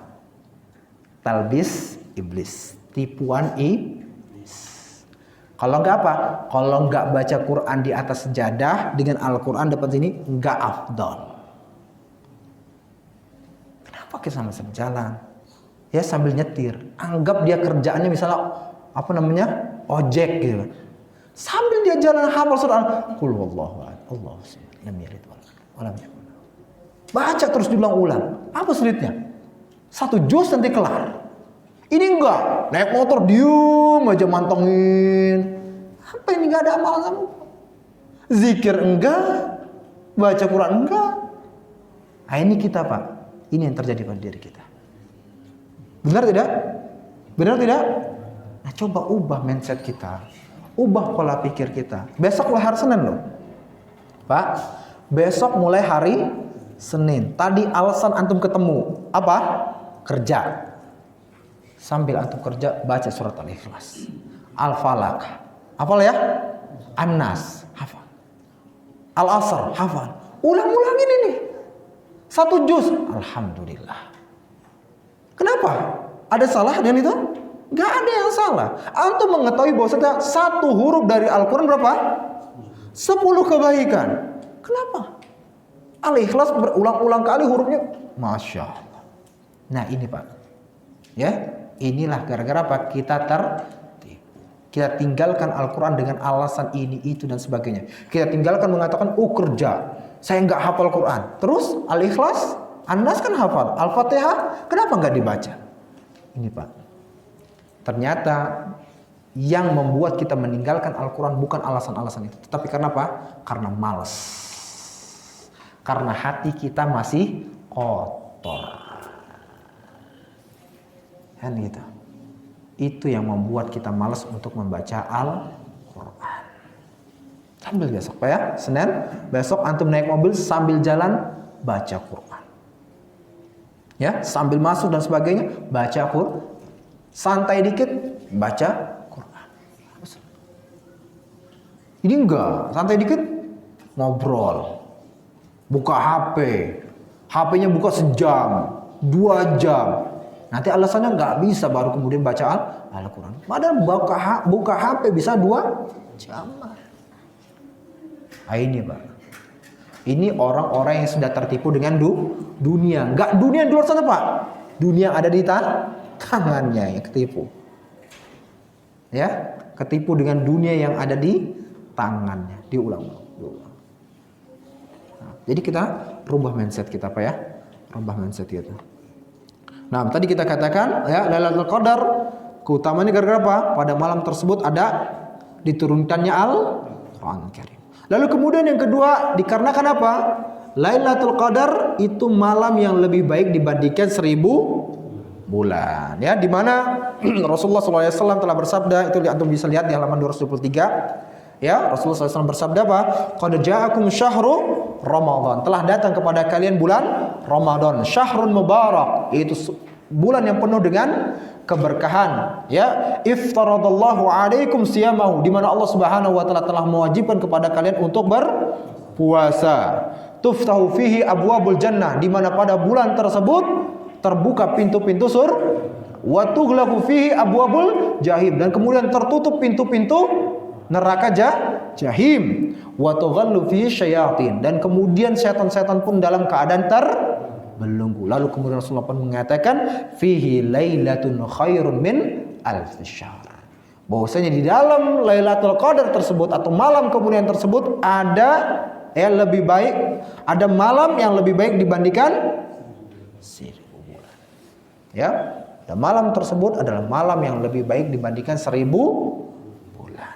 Talbis iblis, tipuan iblis. Kalau enggak apa? Kalau enggak baca Quran di atas sejadah dengan Al-Quran depan sini, enggak afdal. Kenapa kita sama-sama jalan? Ya sambil nyetir. Anggap dia kerjaannya misalnya apa namanya? Ojek gitu. Sambil dia jalan hafal surat Qul huwallahu ahad, Allahu samad, lam yalid walam yulad. Baca terus diulang-ulang. Apa sulitnya? 1 juz nanti kelar. Ini enggak, naik motor diem aja mantengin. Apa ini enggak ada amalan kamu? Zikir enggak, baca Quran enggak. Nah, ini kita Pak. Ini yang terjadi pada diri kita. Benar tidak? Benar tidak? Nah, coba ubah mindset kita. Ubah pola pikir kita. Besok mulai hari Senin loh. Pak, besok mulai hari Senin. Tadi alasan antum ketemu apa? Kerja. Sambil antum kerja baca surat Al-Ikhlas, Al-Falaq, hafal ya? An-Nas, hafal. Al-Asr, hafal. Ulang-ulangin ini. 1 juz, alhamdulillah. Kenapa? Ada salah dengan itu? Gak ada yang salah. Antum mengetahui bahwasanya 1 huruf dari Al-Quran berapa? 10 kebaikan. Kenapa? Al-Ikhlas berulang-ulang kali hurufnya, Masya Allah. Nah ini Pak, ya, inilah gara-gara apa? Kita tinggalkan Al-Quran dengan alasan ini, itu, dan sebagainya. Kita tinggalkan mengatakan, kerja, saya nggak hafal Quran. Terus Al-Ikhlas, An-Nas kan hafal, Al-Fatihah, kenapa nggak dibaca? Ini Pak, ternyata yang membuat kita meninggalkan Al-Quran bukan alasan-alasan itu, tetapi karena apa? Karena malas. Karena hati kita masih kotor. Kan gitu. Itu yang membuat kita malas untuk membaca Al-Quran. Sambil besok Pak ya, Senin besok antum naik mobil sambil jalan baca Quran. Ya, sambil masuk dan sebagainya baca Quran. Santai dikit baca Quran. Ini enggak, santai dikit ngobrol. Buka HP. HP-nya buka sejam, 2 jam. Nanti alasannya nggak bisa, baru kemudian baca Al-Quran. Padahal buka HP bisa 2 jam. Nah, ini Pak. Ini orang-orang yang sudah tertipu dengan dunia. Nggak dunia di luar sana Pak. Dunia yang ada di tangannya yang ketipu. Ya, ketipu dengan dunia yang ada di tangannya. Diulang. Nah, jadi kita rubah mindset kita Pak ya. Rubah mindset kita. Nah, tadi kita katakan ya, Lailatul Qadar keutamaannya gara-gara apa? Pada malam tersebut ada diturunkannya Al-Qur'an Karim. Lalu kemudian yang kedua, dikarenakan apa? Lailatul Qadar itu malam yang lebih baik dibandingkan 1000 bulan. Ya, di mana Rasulullah SAW telah bersabda, itu antum bisa lihat di halaman 223. Ya, Rasulullah SAW bersabda apa? Qad ja'akum syahru Ramadan. Telah datang kepada kalian bulan Ramadan. Syahrun mubarak. Itu bulan yang penuh dengan keberkahan. Ya, iftaradallahu alaikum siyamahu. Di mana Allah Subhanahu wa taala telah mewajibkan kepada kalian untuk berpuasa. Tuftahu fihi abwabul jannah. Di mana pada bulan tersebut terbuka pintu-pintu surga. Wa tughlaqu fihi abwabul jahim. Dan kemudian tertutup pintu-pintu neraka jahim. Wa tughallu fihi syayatin, dan kemudian setan-setan pun dalam keadaan terbelenggu. Lalu kemudian Rasulullah pun mengatakan fihi lailatun khairun min alf syahr. Bahwasanya di dalam Lailatul Qadar tersebut atau malam kemudian tersebut ada lebih baik, ada malam yang lebih baik dibandingkan 1000 bulan. Ya, dan malam tersebut adalah malam yang lebih baik dibandingkan 1000 bulan.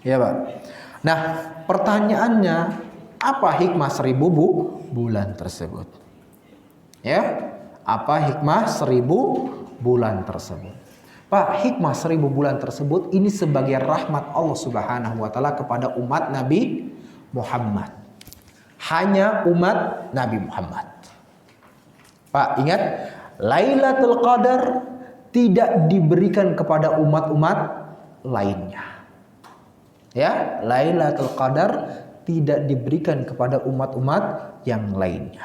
Ya Pak. Nah, pertanyaannya, apa hikmah 1000 bulan tersebut? Ya, apa hikmah 1000 bulan tersebut? Pak, hikmah 1000 bulan tersebut ini sebagai rahmat Allah Subhanahu wa taala kepada umat Nabi Muhammad. Hanya umat Nabi Muhammad. Pak, ingat, Lailatul Qadar tidak diberikan kepada umat-umat lainnya. Ya, Lailatul Qadar tidak diberikan kepada umat-umat yang lainnya.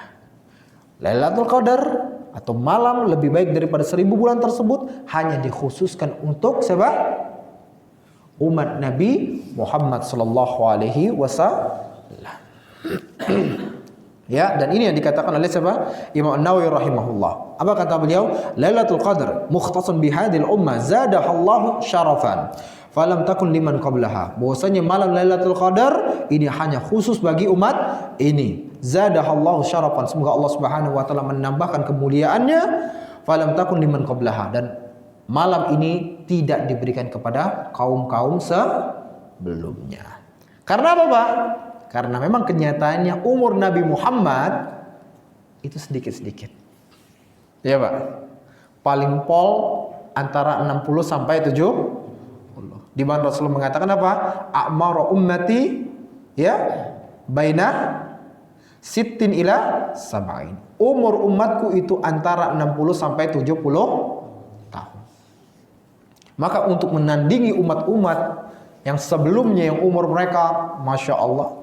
Lailatul Qadar atau malam lebih baik daripada 1000 bulan tersebut hanya dikhususkan untuk siapa? Umat Nabi Muhammad sallallahu alaihi wasallam. Ya, dan ini yang dikatakan oleh siapa? Imam An-Nawawi rahimahullah. Apa kata beliau? Lailatul Qadar mukhtasun bihadil ummah zadahallahu syarafan falam takun liman qablaha. Bahwasanya malam Lailatul Qadar ini hanya khusus bagi umat ini. Zadahallahu syarafan, semoga Allah Subhanahu wa taala menambahkan kemuliaannya. Falam takun liman qablaha, dan malam ini tidak diberikan kepada kaum-kaum sebelumnya. Karena apa, Pak? Karena memang kenyataannya umur Nabi Muhammad itu sedikit-sedikit. Ya, Pak. Paling pol antara 60 sampai 70. Di mana Rasulullah mengatakan apa? A'maru ummati ya baina Sittin ila sab'in. Umur umatku itu antara 60 sampai 70 tahun. Maka untuk menandingi umat-umat yang sebelumnya yang umur mereka Masya Allah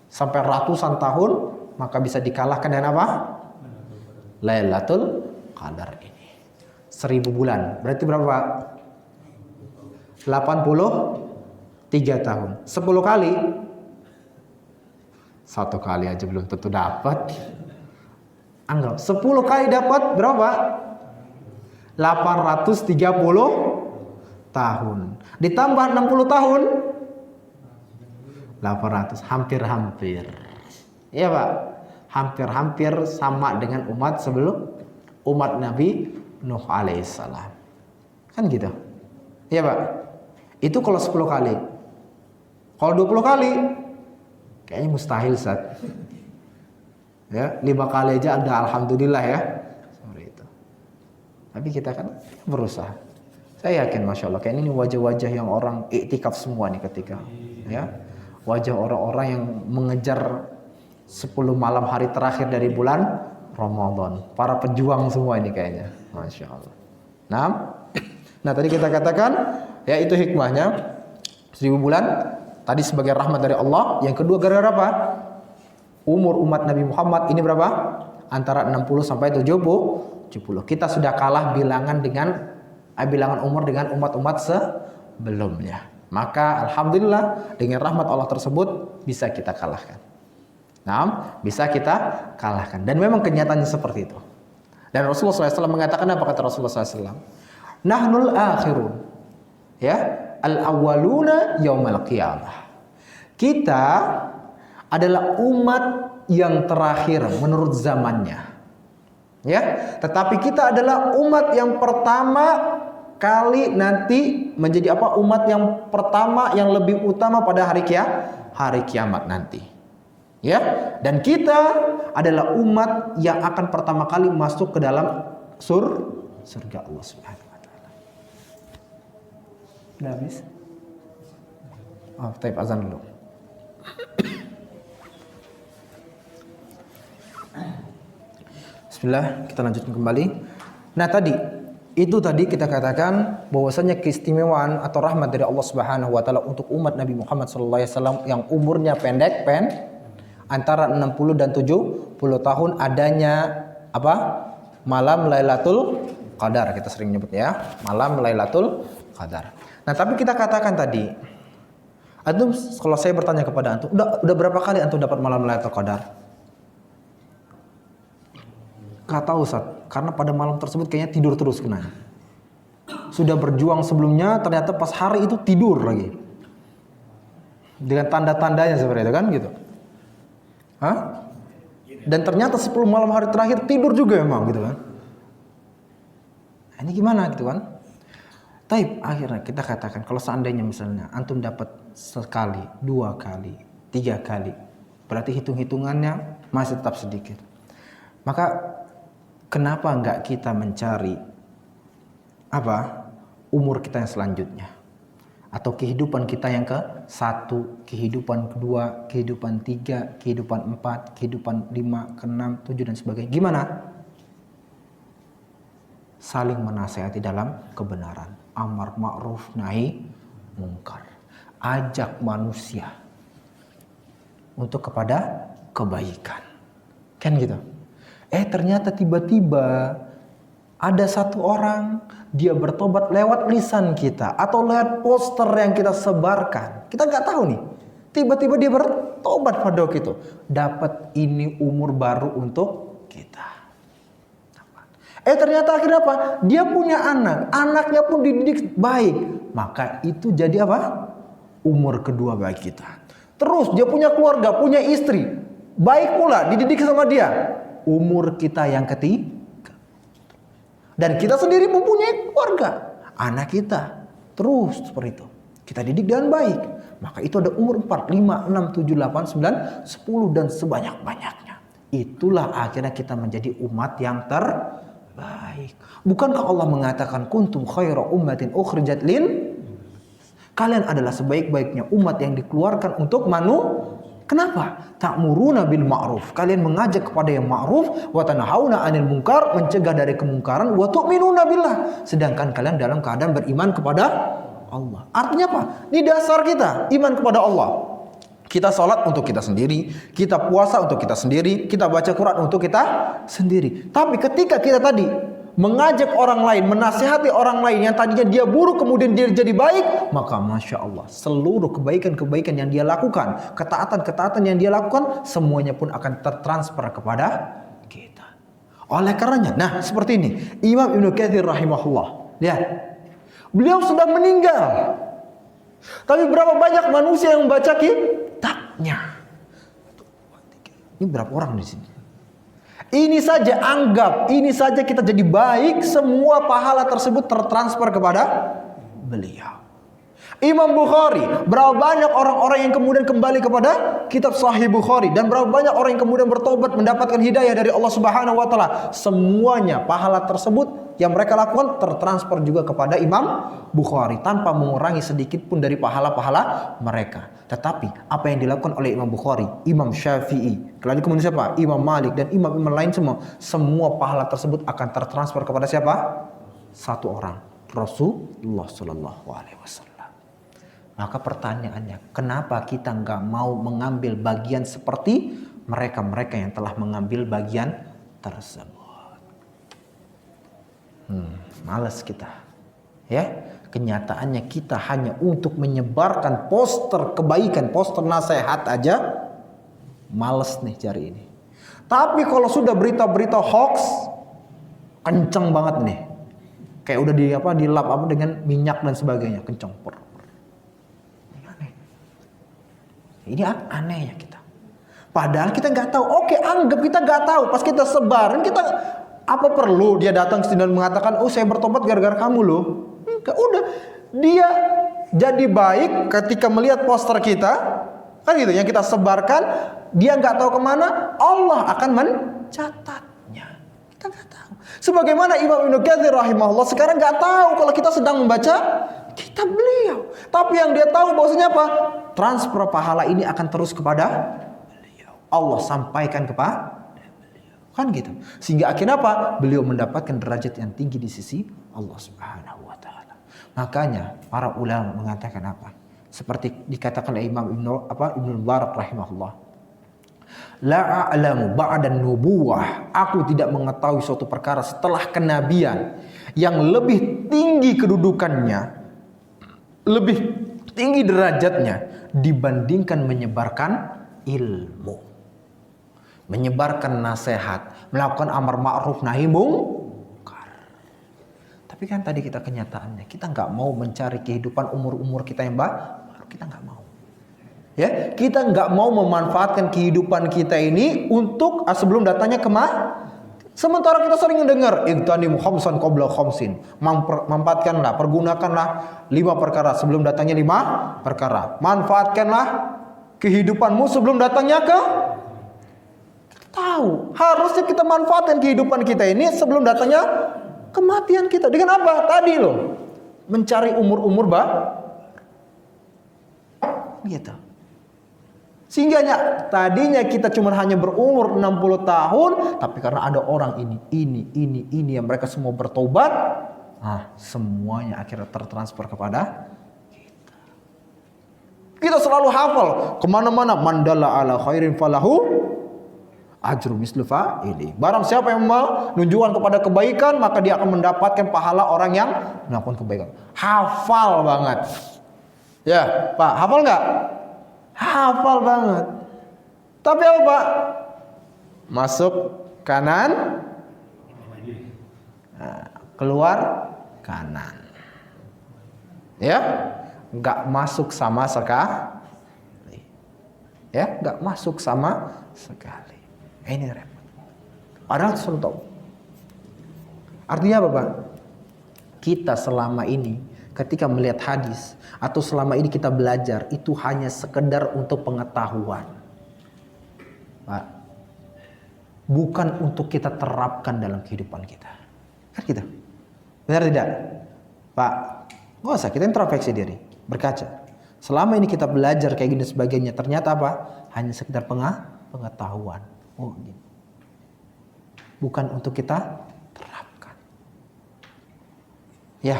sampai ratusan tahun, maka bisa dikalahkan dengan apa? Lailatul Qadar ini. 1000 bulan. Berarti berapa? 83 tahun. 10 kali. Satu kali aja belum tentu dapat. Anggap 10 kali dapat berapa? 830 tahun. Ditambah 60 tahun 800, hampir-hampir. Iya Pak, hampir-hampir sama dengan umat sebelum umat Nabi Nuh alaihissalam. Kan gitu. Iya Pak. Itu kalau 10 kali. Kalau 20 kali kayaknya mustahil Ustaz. Ya, 5 kali aja ada alhamdulillah ya. Seperti itu. Tapi kita kan berusaha. Saya yakin Masya Allah kayak ini wajah-wajah yang orang iktikaf semua nih ketika ya. Wajah orang-orang yang mengejar 10 malam hari terakhir dari bulan Ramadan. Para pejuang semua ini kayaknya. Masya Allah. Nah tadi kita katakan ya itu hikmahnya 1000 bulan. Tadi sebagai rahmat dari Allah. Yang kedua gara-gara apa? Umur umat Nabi Muhammad ini berapa? Antara 60 sampai 70. Kita sudah kalah bilangan umur dengan umat-umat sebelumnya. Maka alhamdulillah dengan rahmat Allah tersebut bisa kita kalahkan. Bisa kita kalahkan. Dan memang kenyataannya seperti itu. Dan Rasulullah SAW mengatakan apa kata Rasulullah SAW? Nahnul akhirun. Ya, al-awwaluna yaumal qiyamah. Kita adalah umat yang terakhir menurut zamannya. Ya, tetapi kita adalah umat yang pertama kali nanti menjadi apa? Umat yang pertama yang lebih utama pada hari kiamat nanti. Ya, dan kita adalah umat yang akan pertama kali masuk ke dalam surga Allah Subhanahu wa taala. Udah habis? Taib azan dulu. Bismillah, kita lanjutkan kembali. Nah, itu tadi kita katakan bahwasanya keistimewaan atau rahmat dari Allah Subhanahu wa taala untuk umat Nabi Muhammad SAW yang umurnya pendek antara 60 dan 70 tahun adanya apa? Malam Lailatul Qadar, kita sering nyebut ya, malam Lailatul Qadar. Nah, tapi kita katakan tadi, antum kalau saya bertanya kepada antum, udah berapa kali antum dapat malam Lailatul Qadar? Gak tahu Ustaz, karena pada malam tersebut kayaknya tidur terus kena. Sudah berjuang sebelumnya, ternyata pas hari itu tidur lagi. Dengan tanda-tandanya seperti itu kan gitu. Dan ternyata 10 malam hari terakhir tidur juga emang gitu kan. Nah, ini gimana gitu kan? Taib, akhirnya kita katakan kalau seandainya misalnya antum dapat sekali, 2 kali, 3 kali, berarti hitung-hitungannya masih tetap sedikit. Maka kenapa enggak kita mencari umur kita yang selanjutnya, atau kehidupan kita yang ke-1, kehidupan kedua, kehidupan 3, kehidupan 4, kehidupan 5, ke-6, 7 dan sebagainya. Gimana? Saling menasihati dalam kebenaran, amar ma'ruf nahi mungkar. Ajak manusia untuk kepada kebaikan. Kan gitu. Ternyata tiba-tiba ada satu orang, dia bertobat lewat lisan kita atau lewat poster yang kita sebarkan. Kita nggak tahu nih. Tiba-tiba dia bertobat pada waktu itu. Dapat ini umur baru untuk kita. Ternyata akhirnya apa? Dia punya anak. Anaknya pun dididik baik. Maka itu jadi apa? Umur kedua bagi kita. Terus dia punya keluarga, punya istri. Baik pula, dididik sama dia. Umur kita yang ketiga. Dan kita sendiri mempunyai keluarga, anak kita. Terus seperti itu. Kita didik dengan baik. Maka itu ada umur 4, 5, 6, 7, 8, 9, 10 dan sebanyak-banyaknya. Itulah akhirnya kita menjadi umat yang terbaik. Bukankah Allah mengatakan kuntum khaira ummatin ukhrijat lin? Kalian adalah sebaik-baiknya umat yang dikeluarkan untuk manusia. Kenapa? Ta'muruna bil ma'ruf. Kalian mengajak kepada yang ma'ruf, wa tanhauna 'anil munkar, mencegah dari kemungkaran, wa tu'minuna billah. Sedangkan kalian dalam keadaan beriman kepada Allah. Artinya apa? Ini dasar kita, iman kepada Allah. Kita sholat untuk kita sendiri, kita puasa untuk kita sendiri, kita baca Quran untuk kita sendiri. Tapi ketika kita tadi mengajak orang lain, menasihati orang lain yang tadinya dia buruk kemudian dia jadi baik, maka Masya Allah, seluruh kebaikan-kebaikan yang dia lakukan, ketaatan-ketaatan yang dia lakukan, semuanya pun akan tertransfer kepada kita. Oleh karenanya, nah seperti ini, Imam Ibnu Katsir rahimahullah, lihat, beliau sudah meninggal, tapi berapa banyak manusia yang membaca kitabnya? Ini berapa orang di sini? Ini saja anggap, ini saja kita jadi baik, semua pahala tersebut tertransfer kepada beliau. Imam Bukhari, berapa banyak orang-orang yang kemudian kembali kepada kitab Sahih Bukhari, dan berapa banyak orang yang kemudian bertobat mendapatkan hidayah dari Allah Subhanahu wa taala. Semuanya pahala tersebut yang mereka lakukan tertransfer juga kepada Imam Bukhari tanpa mengurangi sedikit pun dari pahala-pahala mereka. Tetapi apa yang dilakukan oleh Imam Bukhari, Imam Syafi'i, kemudian siapa? Imam Malik dan imam-imam lain semua pahala tersebut akan tertransfer kepada siapa? Satu orang, Rasulullah sallallahu alaihi wasallam. Maka pertanyaannya, kenapa kita nggak mau mengambil bagian seperti mereka-mereka yang telah mengambil bagian tersebut? Malas kita, ya. Kenyataannya kita hanya untuk menyebarkan poster kebaikan, poster nasihat aja, males nih cari ini. Tapi kalau sudah berita-berita hoax, kenceng banget nih. Kayak udah dilap dengan minyak dan sebagainya, kenceng. Ini anehnya kita. Padahal kita nggak tahu. Oke, anggap kita nggak tahu. Pas kita sebarin, kita apa perlu dia datang dan mengatakan, oh saya bertobat gara-gara kamu loh. Enggak, udah. Dia jadi baik ketika melihat poster kita, kan gitu. Yang kita sebarkan, dia nggak tahu kemana. Allah akan mencatatnya. Kita nggak tahu. Sebagaimana Imam Ibnu Katsir rahimahullah sekarang nggak tahu kalau kita sedang membaca kitab beliau. Tapi yang dia tahu bahwasanya apa? Transfer pahala ini akan terus kepada beliau. Allah sampaikan kepada beliau. Kan gitu. Sehingga akhirnya apa? Beliau mendapatkan derajat yang tinggi di sisi Allah Subhanahu wa taala. Makanya para ulama mengatakan apa? Seperti dikatakan oleh Imam Ibnu Mubarak rahimahullah. La a'lamu ba'da nubuwah. Aku tidak mengetahui suatu perkara setelah kenabian yang lebih tinggi kedudukannya, lebih tinggi derajatnya dibandingkan menyebarkan ilmu, menyebarkan nasihat, melakukan amar ma'ruf nahi mungkar. Tapi kan tadi kita kenyataannya kita nggak mau mencari kehidupan umur kita yang baru, kita nggak mau. Ya, kita nggak mau memanfaatkan kehidupan kita ini untuk sebelum datangnya sementara kita sering mendengar igtanim khamsan qabla khamsin. Manfaatkanlah, pergunakanlah 5 perkara sebelum datangnya 5 perkara. Manfaatkanlah kehidupanmu sebelum datangnya kita tahu. Harusnya kita manfaatkan kehidupan kita ini sebelum datangnya kematian kita. Dengan apa? Tadi loh. Mencari umur-umur gitu. Sehingga tadinya kita cuma hanya berumur 60 tahun, tapi karena ada orang ini yang mereka semua bertobat, semuanya akhirnya tertransfer kepada kita. Kita selalu hafal kemana-mana, mandala ala khairin falahu ajru mislu fa'ili. Barang siapa yang menunjukkan kepada kebaikan, maka dia akan mendapatkan pahala orang yang melakukan kebaikan. Hafal banget. Ya, Pak, hafal nggak? Hafal banget. Tapi apa Pak? Masuk kanan, keluar kanan. Ya, nggak masuk sama sekali. Ya, nggak masuk sama sekali. Ini repot. Padahal sudah tahu. Artinya apa Pak? Kita selama ini ketika melihat hadis atau selama ini kita belajar itu hanya sekedar untuk pengetahuan, Pak. Bukan untuk kita terapkan dalam kehidupan kita. Kan gitu? Benar tidak? Pak, nggak usah, kita introspeksi diri, berkaca. Selama ini kita belajar kayak gini sebagainya, ternyata apa? Hanya sekedar pengetahuan. Oh, gini. Bukan untuk kita terapkan. Ya.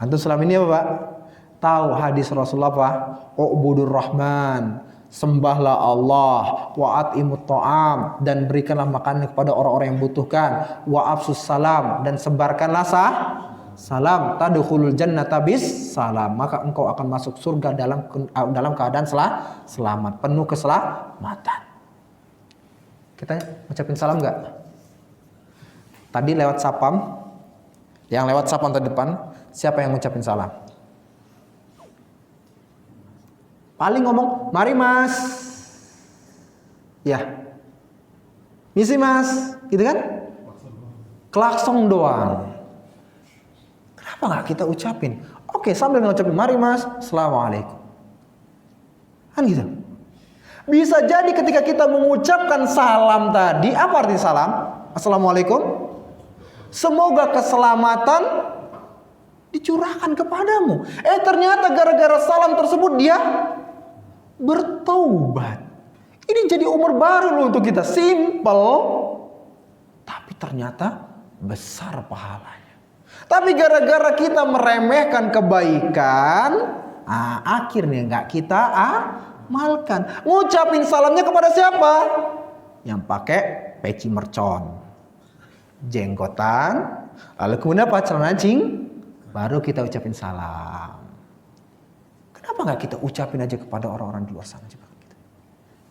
Antum selama ini apa, Pak? Tahu hadis Rasulullah apa? U'budur Rahman. Sembahlah Allah, wa'atimut ta'am, dan berikanlah makanan kepada orang-orang yang membutuhkan, wa afsus salam, dan sebarkanlah salam, tadkhulul jannata bis salam, maka engkau akan masuk surga dalam keadaan selamat, penuh keselamatan. Kita ngucapin salam enggak? Tadi lewat sapam, yang lewat sapam terdepan, siapa yang ngucapin salam? Paling ngomong, mari mas. Ya. Misi mas. Gitu kan? Klakson doang. Kenapa gak kita ucapin? Oke, sambil ngucapin, mari mas. Assalamualaikum. Kan gitu. Bisa jadi ketika kita mengucapkan salam tadi, apa arti salam? Assalamualaikum. Semoga keselamatan dicurahkan kepadamu. Ternyata gara-gara salam tersebut dia bertaubat. Ini jadi umur baru loh untuk kita. Simple, tapi ternyata besar pahalanya. Tapi gara-gara kita meremehkan kebaikan, akhirnya nggak kita amalkan. Ngucapin salamnya kepada siapa? Yang pakai peci mercon, jenggotan, lalu kemudian apa? Celana cing, baru kita ucapin salam. Kenapa nggak kita ucapin aja kepada orang-orang di luar sana juga gitu.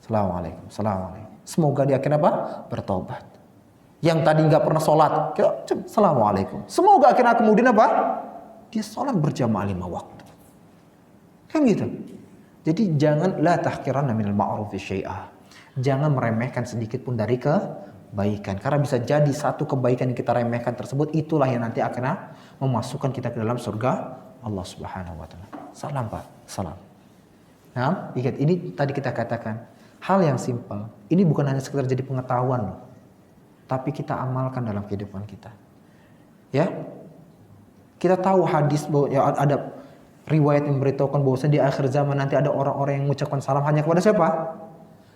Assalamualaikum, assalamualaikum. Semoga dia akhirnya apa? Bertobat. Yang tadi nggak pernah sholat, kita assalamualaikum. Semoga akhirnya kemudian apa? Dia sholat berjamaah 5 waktu. Kan gitu. Jadi jangan la tahqiranna minal ma'rufi syai'a. Jangan meremehkan sedikit pun dari kebaikan. Karena bisa jadi satu kebaikan yang kita remehkan tersebut itulah yang nanti akan memasukkan kita ke dalam surga Allah Subhanahu wa taala. Salam Pak, salam. Nah, ingat ini tadi kita katakan hal yang simpel. Ini bukan hanya sekedar jadi pengetahuan loh. Tapi kita amalkan dalam kehidupan kita. Ya. Kita tahu hadis bahwa ya ada riwayat yang memberitahukan bahwa di akhir zaman nanti ada orang-orang yang mengucapkan salam hanya kepada siapa?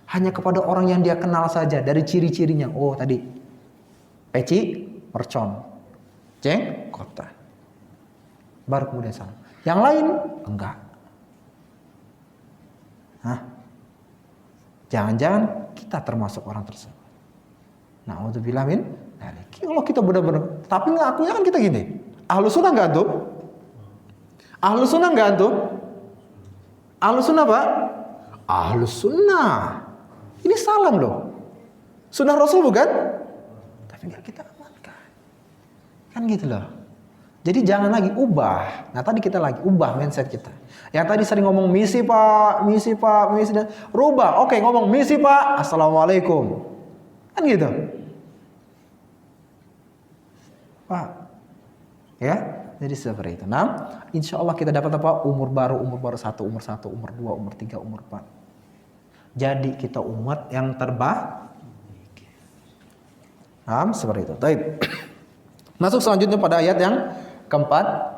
Hanya kepada orang yang dia kenal saja. Dari ciri-cirinya. Oh tadi peci, mercon, jenggotan. Baru kemudian salam. Yang lain enggak. Jangan-jangan kita termasuk orang tersebut. Na'udzubillah min dzalik. Kalau kita benar-benar, tapi ngakunya kan kita gini. Ahlus sunnah enggak antum? Ahlus sunnah enggak antum? Ahlus sunnah Pak? Ahlus sunnah. Ini salam loh. Sunnah Rasul bukan? Tapi enggak kita amalkan. Kan gitu loh. Jadi jangan lagi ubah. Nah tadi kita lagi ubah mindset kita. Yang tadi sering ngomong misi pak, misi dan rubah. Oke ngomong misi pak, assalamualaikum. Kan gitu. Pak. Ya. Jadi seperti itu. Nah, insya Allah kita dapat apa? Umur baru 1, umur 1, umur 2, umur 3, umur 4. Jadi kita umat yang terbaik. Nah, seperti itu. Baik. Masuk selanjutnya pada ayat yang keempat.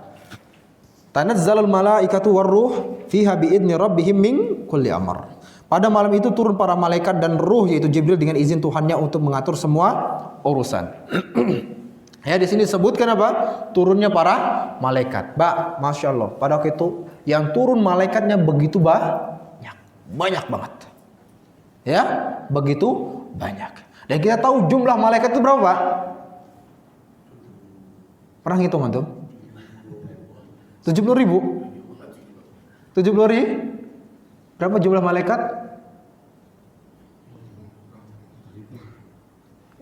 Tanazzalul malaikatu warruh fiha biidzni rabbihim min kulli amr. Pada malam itu turun para malaikat dan ruh yaitu Jibril dengan izin Tuhannya untuk mengatur semua urusan. Ya di sini disebutkan apa? Turunnya para malaikat. Masya Allah. Pada waktu itu yang turun malaikatnya begitu banyak banget. Ya, begitu banyak. Dan kita tahu jumlah malaikat itu berapa? Pernah ngitung antum? 70.000? 70.000? Berapa jumlah malaikat?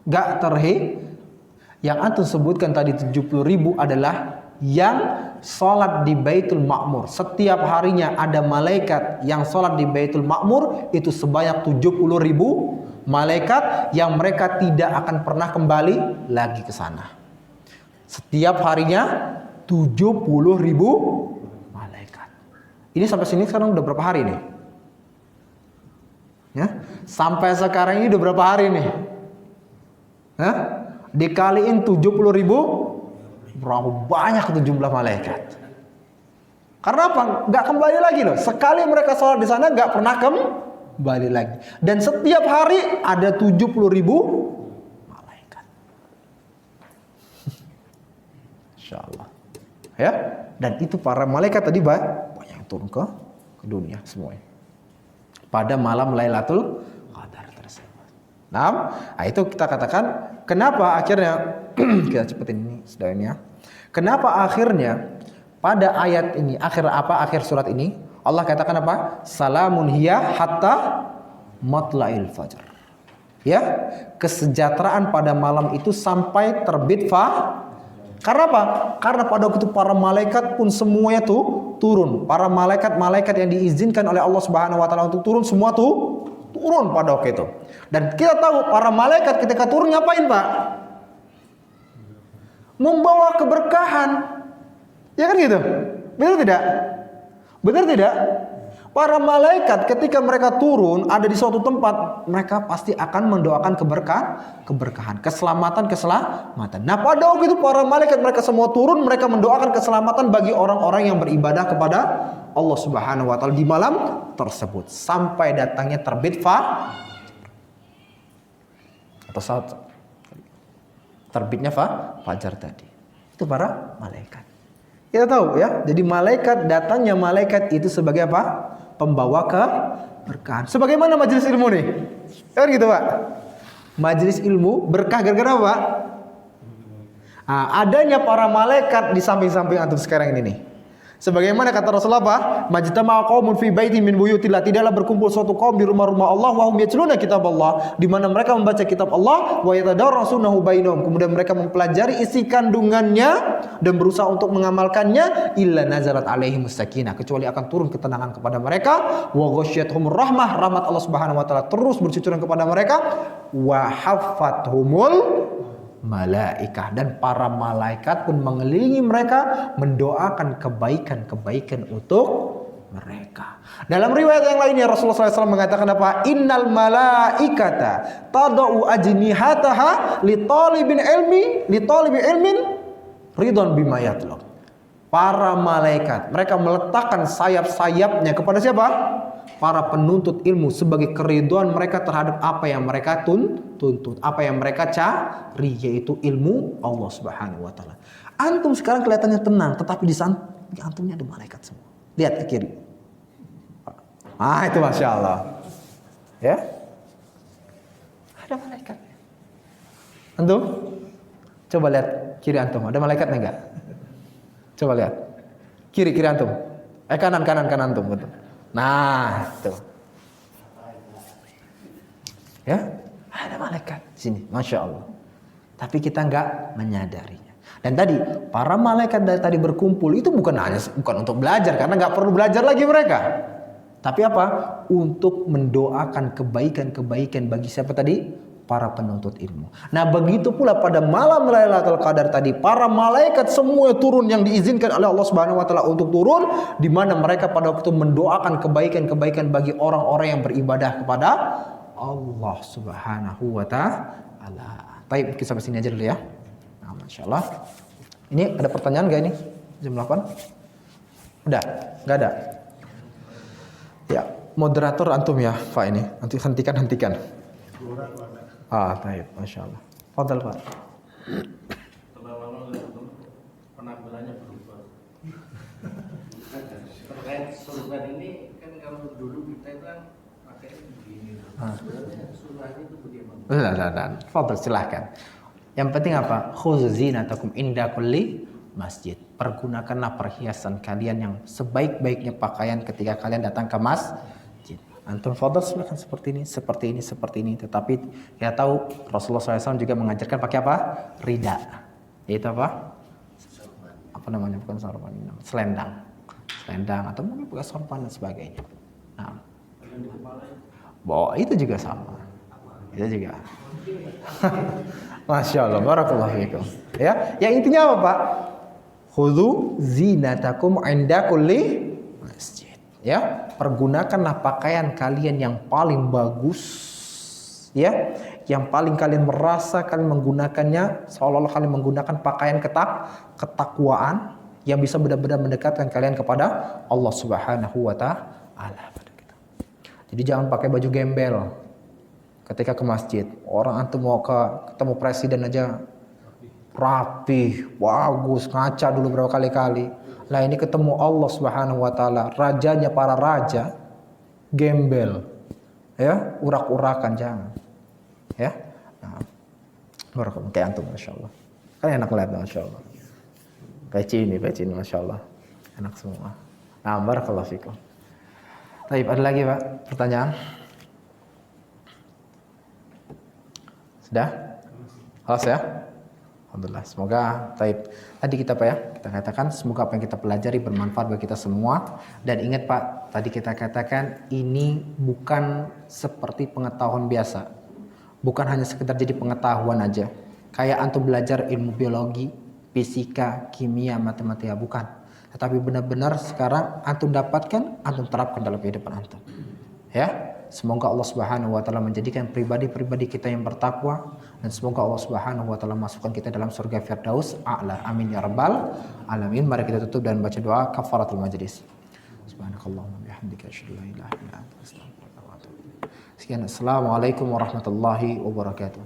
Gak terhitung. Yang antum sebutkan tadi 70.000 adalah yang sholat di Baitul Ma'mur. Setiap harinya ada malaikat yang sholat di Baitul Ma'mur itu sebanyak 70.000 malaikat yang mereka tidak akan pernah kembali lagi ke sana. Setiap harinya 70.000 malaikat. Ini sampai sini sekarang udah berapa hari nih? Ya, sampai sekarang ini udah berapa hari nih? Hah? Dikaliin 70.000, berapa banyak itu jumlah malaikat? Karena apa? Nggak kembali lagi loh. Sekali mereka sholat di sana nggak pernah kembali lagi. Dan setiap hari ada 70.000 malaikat. Insya Allah. Ya. Dan itu para malaikat tadi banyak yang turun ke dunia semuanya. Pada malam Lailatul Qadar tersebut. Nah, itu kita katakan kenapa akhirnya kita cepetin ini sudah ini ya. Kenapa akhirnya pada ayat ini akhir surat ini Allah katakan apa? Salamun hiya hatta matla'il fajr. Ya, kesejahteraan pada malam itu sampai terbit Karena apa? Karena pada waktu itu para malaikat pun semuanya turun. Para malaikat yang diizinkan oleh Allah Subhanahu wa taala untuk turun semua turun pada waktu itu. Dan kita tahu para malaikat ketika turun ngapain, Pak? Membawa keberkahan. Ya kan gitu? Benar tidak? Benar tidak? Para malaikat ketika mereka turun ada di suatu tempat, mereka pasti akan mendoakan keberkahan, keselamatan. Nah, pada waktu itu para malaikat mereka semua turun, mereka mendoakan keselamatan bagi orang-orang yang beribadah kepada Allah Subhanahu wa taala di malam tersebut sampai datangnya terbit atau saat terbitnya fajar tadi. Itu para malaikat. Kita tahu ya, jadi datangnya malaikat itu sebagai apa? Pembawa keberkahan. Sebagaimana majelis ilmu nih. Kan gitu, Pak. Majelis ilmu berkah gara-gara apa, Pak? Nah, adanya para malaikat di samping-samping antum sekarang ini nih. Sebagaimana kata Rasulullah apa? Majtama'a qaumun fi baitin min buyutillah, tidaklah berkumpul suatu kaum di rumah-rumah Allah wa hum yatluna kitab Allah, di mana mereka membaca kitab Allah, wa yatadarrasunahu bainahum, kemudian mereka mempelajari isi kandungannya dan berusaha untuk mengamalkannya, illa nazalat alaihimus sakinah, kecuali akan turun ketenangan kepada mereka, wa ghasyiyatuhumur rahmah, rahmat Allah Subhanahu wa taala terus bercucuran kepada mereka, wa haffathumul malaikah, dan para malaikat pun mengelilingi mereka mendoakan kebaikan-kebaikan untuk mereka. Dalam riwayat yang lainnya Rasulullah SAW mengatakan apa? Innal malaikata tadau ajnihataha li talibi ilmin ridwan bima yatlub. Para malaikat mereka meletakkan sayap-sayapnya kepada siapa? Para penuntut ilmu sebagai keriduan mereka terhadap apa yang mereka tuntut, apa yang mereka cari, yaitu ilmu Allah Subhanahu wa taala. Antum sekarang kelihatannya tenang, tetapi di samping antumnya ada malaikat semua. Lihat ke kiri. Itu Masya Allah. Ya. Ada malaikat. Antum? Coba lihat kiri antum, ada malaikat enggak? Coba lihat. Kiri antum. Kanan antum, betul. Nah, itu. Ya, ada malaikat sini, Masya Allah. Tapi kita nggak menyadarinya. Dan tadi para malaikat dari tadi berkumpul itu bukan untuk belajar, karena nggak perlu belajar lagi mereka. Tapi apa? Untuk mendoakan kebaikan bagi siapa tadi? Para penuntut ilmu. Nah, begitu pula pada malam Lailatul Qadar tadi, para malaikat semua turun yang diizinkan oleh Allah Subhanahu wa taala untuk turun, di mana mereka pada waktu itu mendoakan kebaikan bagi orang-orang yang beribadah kepada Allah Subhanahu wa taala. Baik, kita sampai sini aja dulu ya. Nah, masyaallah. Ini ada pertanyaan enggak ini? Jam 8? Udah? Enggak ada. Ya, moderator antum ya, Pak ini. Nanti hentikan. Baik, Masya Allah. Fadal, Pak. Lama-lama penampilannya berubah. Terkait surga ini kan kalau dulu kita kan pakai begini. Sebenarnya surganya itu bagaimana? Fadal, silahkan. Yang penting apa? Khudzu zinatakum inda kulli masjid. Pergunakanlah perhiasan kalian yang sebaik-baiknya pakaian ketika kalian datang ke masjid. Antum fadhal silakan seperti ini. Tetapi ya tahu Rasulullah SAW juga mengajarkan pakai apa? Rida. Yaitu apa? Apa namanya? Bukan sorban, selendang atau mungkin pakai sorban dan sebagainya. Nah, itu juga sama. Itu juga. Masya Allah, barakallahu fiikum. Ya, yang intinya apa, Pak? Khudzu zinatakum inda kulli masjid. Ya, pergunakanlah pakaian kalian yang paling bagus, ya, yang paling kalian merasa kalian menggunakannya seolah-olah kalian menggunakan pakaian ketakwaan, yang bisa benar-benar mendekatkan kalian kepada Allah Subhanahu wa taala. Jadi jangan pakai baju gembel ketika ke masjid. Orang antum mau ketemu presiden aja rapih, bagus, ngaca dulu berapa kali-kali. Lah ini ketemu Allah Subhanahu wa taala, rajanya para raja, gembel. Ya, urak-urakan jangan. Ya. Nah, barakallahu kayak antum masyaallah. Kan enak lihat masyaallah. Peci ini masyaallah. Enak semua. Nah, barakallahu fikum. Baik, ada lagi Pak pertanyaan? Sudah? Halas ya? Alhamdulillah. Semoga tadi kita Pak ya, kita katakan semoga apa yang kita pelajari bermanfaat bagi kita semua. Dan ingat Pak, tadi kita katakan ini bukan seperti pengetahuan biasa. Bukan hanya sekedar jadi pengetahuan aja. Kayak antum belajar ilmu biologi, fisika, kimia, matematika, bukan. Tetapi benar-benar sekarang antum dapatkan, antum terapkan dalam kehidupan antum. Ya, semoga Allah Subhanahu wa taala menjadikan pribadi-pribadi kita yang bertakwa dan semoga Allah Subhanahu wa taala masukkan kita dalam surga Firdaus a'la. Amin ya rabbal alamin. Mari kita tutup dan baca doa kafaratul majlis. Subhanakallahumma bihamdika asyhadu an la ilaha illa anta astaghfiruka wa atubu ilaik. Sekian, assalamualaikum warahmatullahi wabarakatuh.